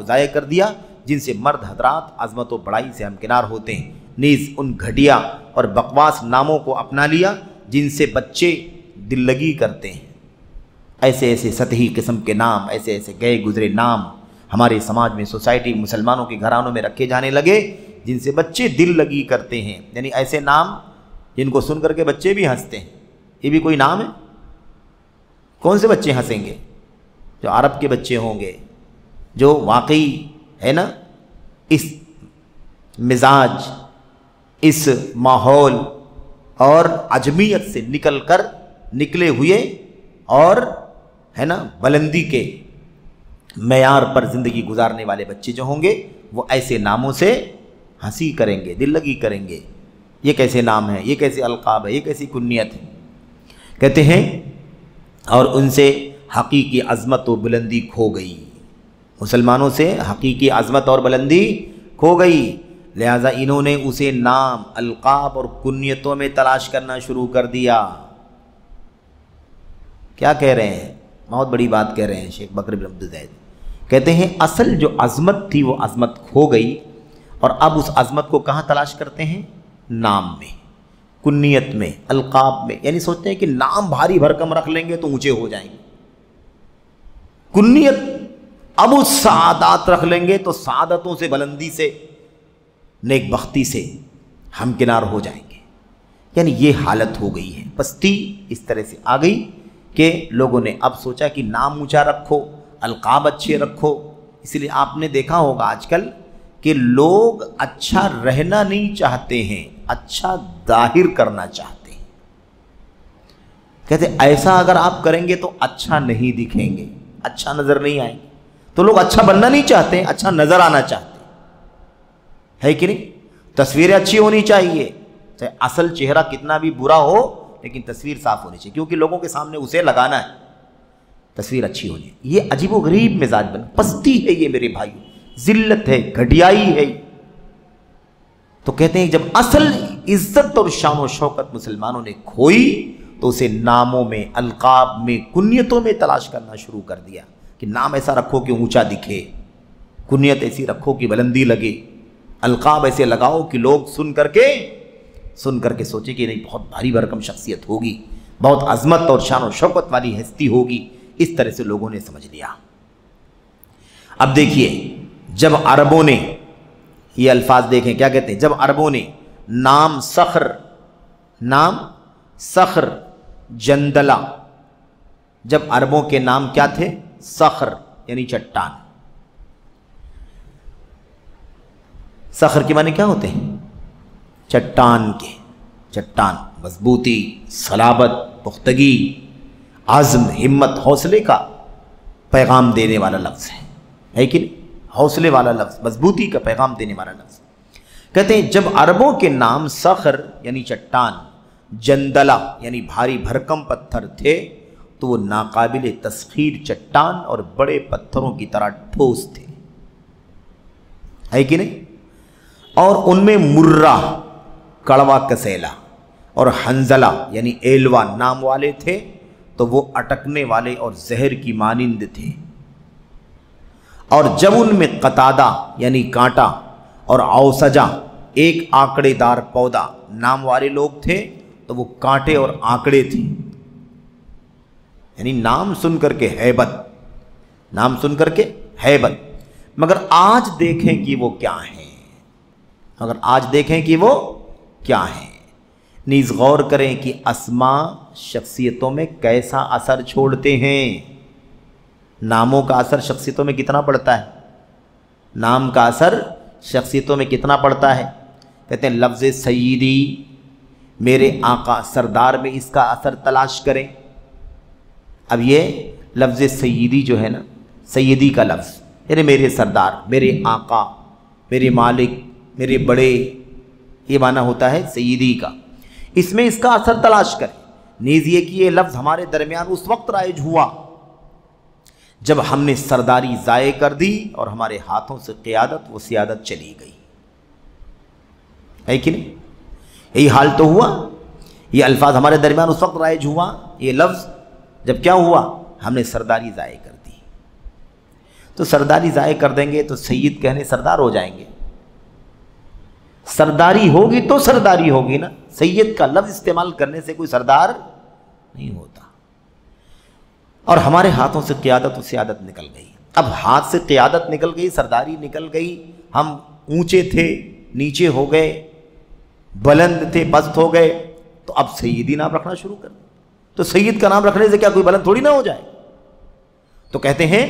ضائع کر دیا جن سے مرد حضرات عظمت و بڑائی سے ہمکنار ہوتے ہیں، نیز ان گھٹیا اور بکواس ناموں کو اپنا لیا جن سے بچے دل لگی کرتے ہیں۔ ایسے ایسے سطحی قسم کے نام، ایسے ایسے گئے گزرے نام ہمارے سماج میں، سوسائٹی، مسلمانوں کے گھرانوں میں رکھے جانے لگے جن سے بچے دل لگی کرتے ہیں، یعنی ایسے نام جن کو سن کر کے بچے بھی ہنستے ہیں۔ یہ بھی کوئی نام ہے؟ کون سے بچے ہنسیں گے؟ جو عرب کے بچے ہوں گے، جو واقعی ہے نا اس مزاج، اس ماحول اور عجمیت سے نکلے ہوئے اور ہے نا بلندی کے معیار پر زندگی گزارنے والے بچے جو ہوں گے، وہ ایسے ناموں سے ہنسی کریں گے، دل لگی کریں گے۔ یہ کیسے نام ہے، یہ کیسے القاب ہے، یہ کیسی کنیت ہے؟ کہتے ہیں اور ان سے حقیقی عظمت و بلندی کھو گئی، مسلمانوں سے حقیقی عظمت اور بلندی کھو گئی، لہذا انہوں نے اسے نام، القاب اور کنیتوں میں تلاش کرنا شروع کر دیا۔ کیا کہہ رہے ہیں؟ بہت بڑی بات کہہ رہے ہیں شیخ بکر بن عبدالزید، کہتے ہیں اصل جو عظمت تھی وہ عظمت کھو گئی، اور اب اس عظمت کو کہاں تلاش کرتے ہیں؟ نام میں، کنیت میں، القاب میں، یعنی سوچتے ہیں کہ نام بھاری بھرکم رکھ لیں گے تو اونچے ہو جائیں گے، کنیت اب اس سعادات رکھ لیں گے تو سعادتوں سے، بلندی سے، نیک بختی سے ہمکنار ہو جائیں گے، یعنی یہ حالت ہو گئی ہے۔ پستی اس طرح سے آ گئی کہ لوگوں نے اب سوچا کہ نام اونچا رکھو، القاب اچھے رکھو، اس لیے آپ نے دیکھا ہوگا آج کل کہ لوگ اچھا رہنا نہیں چاہتے ہیں، اچھا ظاہر کرنا چاہتے ہیں۔ کہتے ایسا اگر آپ کریں گے تو اچھا نہیں دکھیں گے، اچھا نظر نہیں آئیں گے، تو لوگ اچھا بننا نہیں چاہتے، اچھا نظر آنا چاہتے ہے کہ نہیں؟ تصویریں اچھی ہونی چاہیے، چاہے اصل چہرہ کتنا بھی برا ہو لیکن تصویر صاف ہونی چاہیے، کیونکہ لوگوں کے سامنے اسے لگانا ہے، تصویر اچھی ہونی ہے۔ یہ عجیب و غریب مزاج بن، پستی ہے یہ میرے بھائیو، ذلت ہے، گھٹیائی ہے۔ تو کہتے ہیں جب اصل عزت اور شان و شوکت مسلمانوں نے کھوئی تو اسے ناموں میں، القاب میں، کنیتوں میں تلاش کرنا شروع کر دیا کہ نام ایسا رکھو کہ اونچا دکھے، کنیت ایسی رکھو کہ بلندی لگے، القاب ایسے لگاؤ کہ لوگ سن کر کے سوچے کہ نہیں بہت بھاری بھرکم شخصیت ہوگی، بہت عظمت اور شان و شوکت والی ہستی ہوگی، اس طرح سے لوگوں نے سمجھ لیا۔ اب دیکھیے جب عربوں نے یہ الفاظ دیکھیں کیا کہتے ہیں، جب عربوں نے نام صخر، جندلہ، جب عربوں کے نام کیا تھے؟ صخر یعنی چٹان۔ صخر کے معنی کیا ہوتے ہیں؟ چٹان کے، چٹان، مضبوطی، صلابت، پختگی، عزم، ہمت، حوصلے کا پیغام دینے والا لفظ ہے کہ نہیں؟ حوصلے والا لفظ، مضبوطی کا پیغام دینے والا لفظ۔ کہتے ہیں جب عربوں کے نام صخر یعنی چٹان، جندلہ یعنی بھاری بھرکم پتھر تھے تو وہ ناقابل تسخیر چٹان اور بڑے پتھروں کی طرح ٹھوس تھے، ہے کہ نہیں؟ اور ان میں مرہ کڑوا کسیلا اور حنزلہ یعنی ایلوا نام والے تھے تو وہ اٹکنے والے اور زہر کی مانند تھے، اور جب ان میں قطادہ یعنی کانٹا اور اوسجا ایک آکڑے دار پودا نام والے لوگ تھے تو وہ کانٹے اور آکڑے تھے، یعنی نام سن کر کے ہیبت، نام سن کر کے ہیبت، مگر آج دیکھیں کہ وہ کیا ہیں، مگر آج دیکھیں کہ وہ کیا ہیں۔ نیز غور کریں کہ اسماء شخصیتوں میں کیسا اثر چھوڑتے ہیں۔ ناموں کا اثر شخصیتوں میں کتنا پڑتا ہے؟ نام کا اثر شخصیتوں میں کتنا پڑتا ہے؟ کہتے ہیں لفظ سیدی، میرے آقا سردار میں اس کا اثر تلاش کریں۔ اب یہ لفظ سیدی جو ہے نا، سیدی کا لفظ یعنی میرے سردار، میرے آقا، میرے مالک، میرے بڑے، یہ معنی ہوتا ہے سیدی کا، اس میں اس کا اثر تلاش کریں۔ نیز یہ کہ یہ لفظ ہمارے درمیان اس وقت رائج ہوا جب ہم نے سرداری ضائع کر دی اور ہمارے ہاتھوں سے قیادت و سیادت چلی گئی، ہے کہ نہیں؟ یہی حال تو ہوا، یہ الفاظ ہمارے درمیان اس وقت رائج ہوا، یہ لفظ جب کیا ہوا، ہم نے سرداری ضائع کر دی۔ تو سرداری ضائع کر دیں گے تو سید کہنے سردار ہو جائیں گے، سرداری ہوگی تو سرداری ہوگی نا، سید کا لفظ استعمال کرنے سے کوئی سردار نہیں ہوتا۔ اور ہمارے ہاتھوں سے قیادت و سیادت نکل گئی۔ اب ہاتھ سے قیادت نکل گئی، سرداری نکل گئی، ہم اونچے تھے نیچے ہو گئے، بلند تھے پست ہو گئے، تو اب سیدی نام رکھنا شروع کر دیں۔ تو سید کا نام رکھنے سے کیا کوئی بلند تھوڑی نہ ہو جائے؟ تو کہتے ہیں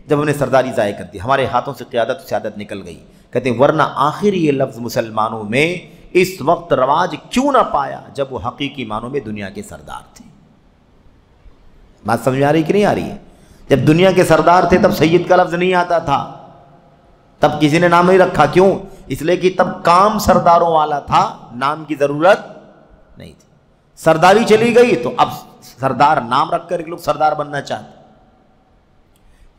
جب ہم نے سرداری ضائع کر دی، ہمارے ہاتھوں سے قیادت و سیادت نکل گئی، کہتے ہیں ورنہ آخر یہ لفظ مسلمانوں میں اس وقت رواج کیوں نہ پایا جب وہ حقیقی معنوں میں دنیا کے سردار تھے۔ بات سمجھ آ رہی کہ نہیں آ رہی ہے؟ جب دنیا کے سردار تھے تب سید کا لفظ نہیں آتا تھا، تب کسی نے نام نہیں رکھا، کیوں؟ اس لیے کہ تب کام سرداروں والا تھا، نام کی ضرورت نہیں تھی۔ سرداری چلی گئی تو اب سردار نام رکھ کر لوگ سردار بننا چاہتے،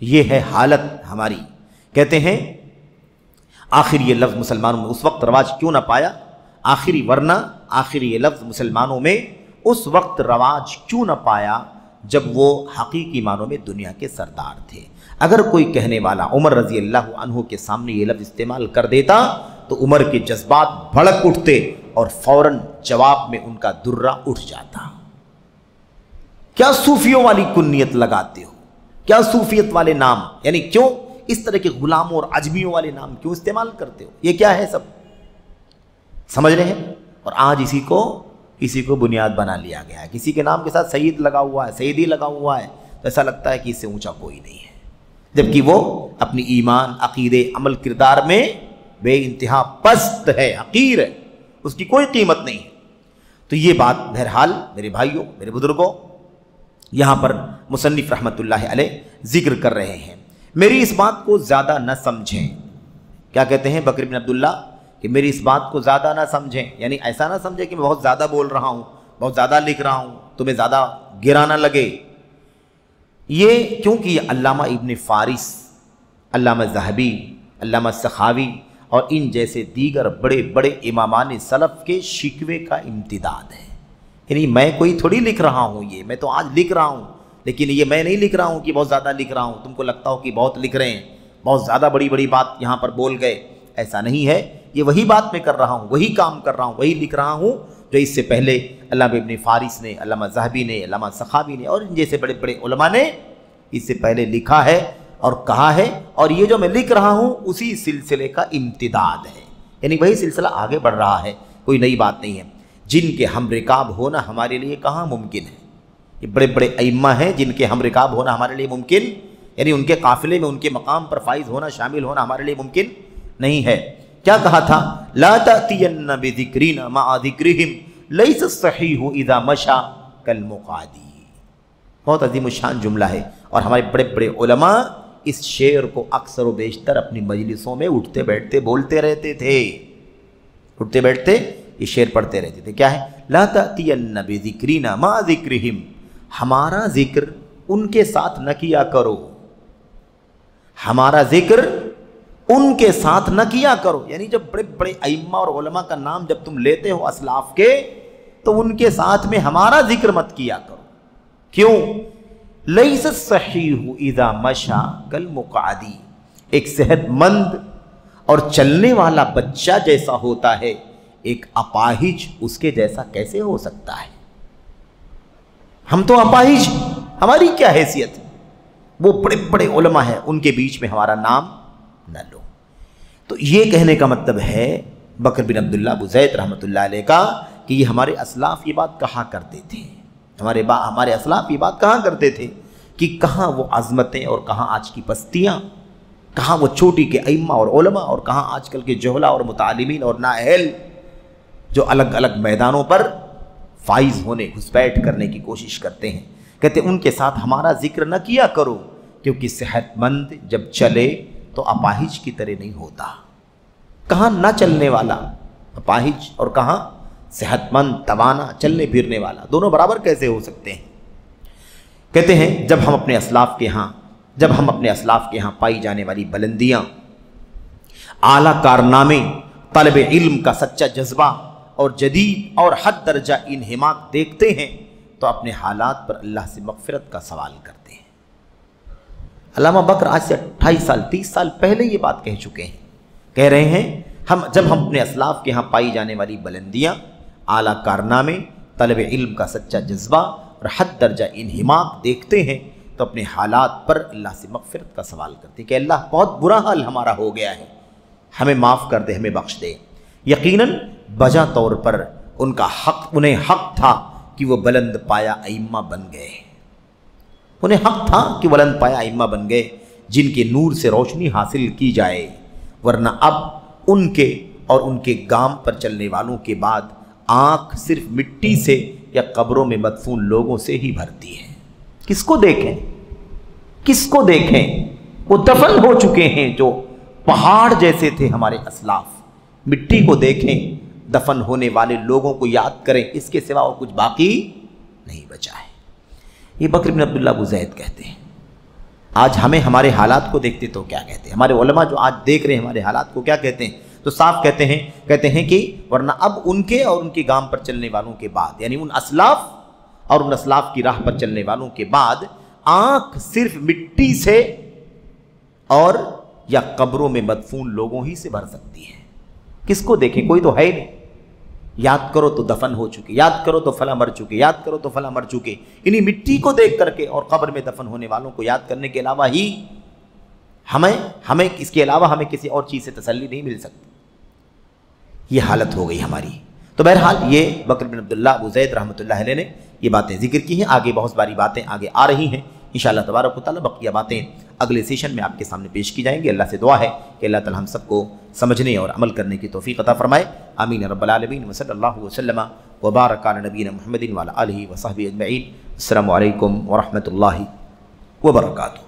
یہ ہے حالت ہماری۔ کہتے ہیں آخر یہ لفظ مسلمانوں میں اس وقت رواج کیوں نہ پایا، ورنہ آخر یہ لفظ مسلمانوں میں اس وقت رواج کیوں نہ پایا جب وہ حقیقی معنوں میں دنیا کے سردار تھے۔ اگر کوئی کہنے والا عمر رضی اللہ عنہ کے سامنے یہ لفظ استعمال کر دیتا تو عمر کے جذبات بھڑک اٹھتے اور فوراً جواب میں ان کا درہ اٹھ جاتا۔ کیا صوفیوں والی کنیت لگاتے ہو؟ کیا صوفیت والے نام، یعنی کیوں اس طرح کے غلاموں اور عجمیوں والے نام کیوں استعمال کرتے ہو؟ یہ کیا ہے سب؟ سمجھ رہے ہیں؟ اور آج اسی کو بنیاد بنا لیا گیا ہے۔ کسی کے نام کے ساتھ سید لگا ہوا ہے، سیدی لگا ہوا ہے تو ایسا لگتا ہے کہ اس سے اونچا کوئی نہیں ہے، جبکہ وہ اپنی ایمان، عقیدے، عمل، کردار میں بے انتہا پست ہے، حقیر ہے، اس کی کوئی قیمت نہیں ہے۔ تو یہ بات بہرحال میرے بھائیوں، میرے بزرگوں، یہاں پر مصنف رحمۃ اللہ علیہ ذکر کر رہے ہیں۔ میری اس بات کو زیادہ نہ سمجھیں، کیا کہتے ہیں بکر بن عبداللہ کہ میری اس بات کو زیادہ نہ سمجھیں، یعنی ایسا نہ سمجھیں کہ میں بہت زیادہ بول رہا ہوں، بہت زیادہ لکھ رہا ہوں، تمہیں زیادہ گرا نہ لگے۔ یہ کیونکہ یہ علامہ ابن فارس، علامہ ذہبی، علامہ سخاوی اور ان جیسے دیگر بڑے بڑے امامان سلف کے شکوے کا امتداد ہے۔ یعنی میں کوئی تھوڑی لکھ رہا ہوں، یہ میں تو آج لکھ رہا ہوں، لیکن یہ میں نہیں لکھ رہا ہوں کہ بہت زیادہ لکھ رہا ہوں، تم کو لگتا ہو کہ بہت لکھ رہے ہیں، بہت زیادہ بڑی بڑی بات یہاں پر بول گئے، ایسا نہیں ہے۔ یہ وہی بات میں کر رہا ہوں، وہی کام کر رہا ہوں، وہی لکھ رہا ہوں جو اس سے پہلے علامہ ابن فارس نے، علامہ ذہبی نے، علامہ سخاوی نے اور ان جیسے بڑے بڑے علماء نے اس سے پہلے لکھا ہے اور کہا ہے، اور یہ جو میں لکھ رہا ہوں اسی سلسلے کا امتداد ہے، یعنی وہی سلسلہ آگے بڑھ رہا ہے، کوئی نئی بات نہیں ہے۔ جن کے ہم رکاب ہونا ہمارے لیے کہاں ممکن ہے؟ یہ بڑے بڑے ائمہ ہیں جن کے ہم رکاب ہونا ہمارے لیے ممکن، یعنی ان کے قافلے میں ان کے مقام پر فائز ہونا، شامل ہونا ہمارے لیے ممکن نہیں ہے۔ کیا کہا تھا؟ لا تأتین بذکرنا مع ذکرہم لیس الصحیح اذا مشى کالمقادی۔ بہت عظیم الشان جملہ ہے، اور ہمارے بڑے بڑے علماء اس شعر کو اکثر و بیشتر اپنی مجلسوں میں اٹھتے بیٹھتے بولتے رہتے تھے۔ اٹھتے بیٹھتے یہ شعر پڑھتے رہتے تھے، کیا ہے؟ لا تأتین بذکرنا ما ذکرہم، ہمارا ذکر ان کے ساتھ نہ کیا کرو، ہمارا ذکر ان کے ساتھ نہ کیا کرو، یعنی جب بڑے بڑے ائمہ اور علماء کا نام جب تم لیتے ہو اسلاف کے، تو ان کے ساتھ میں ہمارا ذکر مت کیا کرو۔ کیوں؟ لیس الصحیح اذا مشى کالمقعدی، ایک صحت مند اور چلنے والا بچہ جیسا ہوتا ہے، ایک اپاہج اس کے جیسا کیسے ہو سکتا ہے؟ ہم تو اپاہج، ہماری کیا حیثیت؟ وہ بڑے بڑے علماء ہیں، ان کے بیچ میں ہمارا نام نہ لو۔ تو یہ کہنے کا مطلب ہے بکر بن عبداللہ ابو زید رحمۃ اللہ علیہ کا کہ یہ ہمارے اسلاف یہ بات کہا کرتے تھے، ہمارے اسلاف یہ بات کہا کرتے تھے کہ کہاں وہ عظمتیں اور کہاں آج کی پستیاں، کہاں وہ چوٹی کے ائمہ اور علماء اور کہاں آج کل کے جہلا اور متعلمین اور نااہل جو الگ الگ میدانوں پر فائز ہونے گھسپیٹ کرنے کی کوشش کرتے ہیں۔ کہتے ان کے ساتھ ہمارا ذکر نہ کیا کرو، کیونکہ صحت مند جب چلے تو اپاہج کی طرح نہیں ہوتا۔ کہاں نہ چلنے والا اپاہج اور کہاں صحت مند توانا چلنے پھرنے والا، دونوں برابر کیسے ہو سکتے ہیں؟ کہتے ہیں جب ہم اپنے اسلاف کے ہاں پائی جانے والی بلندیاں، اعلیٰ کارنامے، طلب علم کا سچا جذبہ اور جدید اور حد درجہ انہماک دیکھتے ہیں تو اپنے حالات پر اللہ سے مغفرت کا سوال کرتے ہیں۔ علامہ بکر آج سے 28 سال 30 سال پہلے یہ بات کہہ چکے ہیں، کہہ رہے ہیں جب ہم اپنے اسلاف کے ہاں پائی جانے والی بلندیاں، اعلیٰ کارنامے، طلب علم کا سچا جذبہ اور حد درجہ انہماک دیکھتے ہیں تو اپنے حالات پر اللہ سے مغفرت کا سوال کرتے ہیں کہ اللہ بہت برا حال ہمارا ہو گیا ہے، ہمیں معاف کر دے، ہمیں بخش دے۔ یقیناً بجا طور پر انہیں حق تھا کہ وہ بلند پایا ائمہ بن گئے، انہیں حق تھا کہ بلند پایا ائمہ بن گئے جن کے نور سے روشنی حاصل کی جائے، ورنہ اب ان کے اور ان کے گام پر چلنے والوں کے بعد آنکھ صرف مٹی سے یا قبروں میں مدفون لوگوں سے ہی بھرتی ہے۔ کس کو دیکھیں؟ کس کو دیکھیں؟ وہ دفن ہو چکے ہیں جو پہاڑ جیسے تھے ہمارے اسلاف، مٹی کو دیکھیں، دفن ہونے والے لوگوں کو یاد کریں، اس کے سوا اور کچھ باقی نہیں بچا ہے۔ یہ بکر بن عبداللہ ابو زید کہتے ہیں۔ آج ہمیں ہمارے حالات کو دیکھتے تو کیا کہتے ہیں؟ ہمارے علماء جو آج دیکھ رہے ہیں ہمارے حالات کو کیا کہتے ہیں؟ تو صاف کہتے ہیں کہ ورنہ اب ان کے اور ان کے گام پر چلنے والوں کے بعد، یعنی ان اسلاف اور ان اسلاف کی راہ پر چلنے والوں کے بعد آنکھ صرف مٹی سے اور یا قبروں میں مدفون لوگوں ہی سے بھر سکتی ہے۔ کس کو دیکھیں؟ کوئی تو ہے نہیں۔ یاد کرو تو دفن ہو چکے، یاد کرو تو فلاں مر چکے، یاد کرو تو فلاں مر چکے۔ انہی مٹی کو دیکھ کر کے اور قبر میں دفن ہونے والوں کو یاد کرنے کے علاوہ ہی ہمیں اس کے علاوہ ہمیں کسی اور چیز سے تسلی نہیں مل سکتی۔ یہ حالت ہو گئی ہماری۔ تو بہرحال یہ بکر بن عبداللہ ابو زید رحمۃ اللہ علیہ نے یہ باتیں ذکر کی ہیں، آگے بہت ساری باتیں آگے آ رہی ہیں انشاءاللہ تبارک و تعالیٰ۔ بقیہ باتیں اگلے سیشن میں آپ کے سامنے پیش کی جائیں گی۔ اللہ سے دعا ہے کہ اللہ تعالیٰ ہم سب کو سمجھنے اور عمل کرنے کی توفیق عطا فرمائے، آمین رب العالمین۔ وصلی اللہ وسلم وبارک علی نبینا محمد وعلی آلہ وصحبہ اجمعین۔ السلام علیکم ورحمۃ اللہ وبرکاتہ۔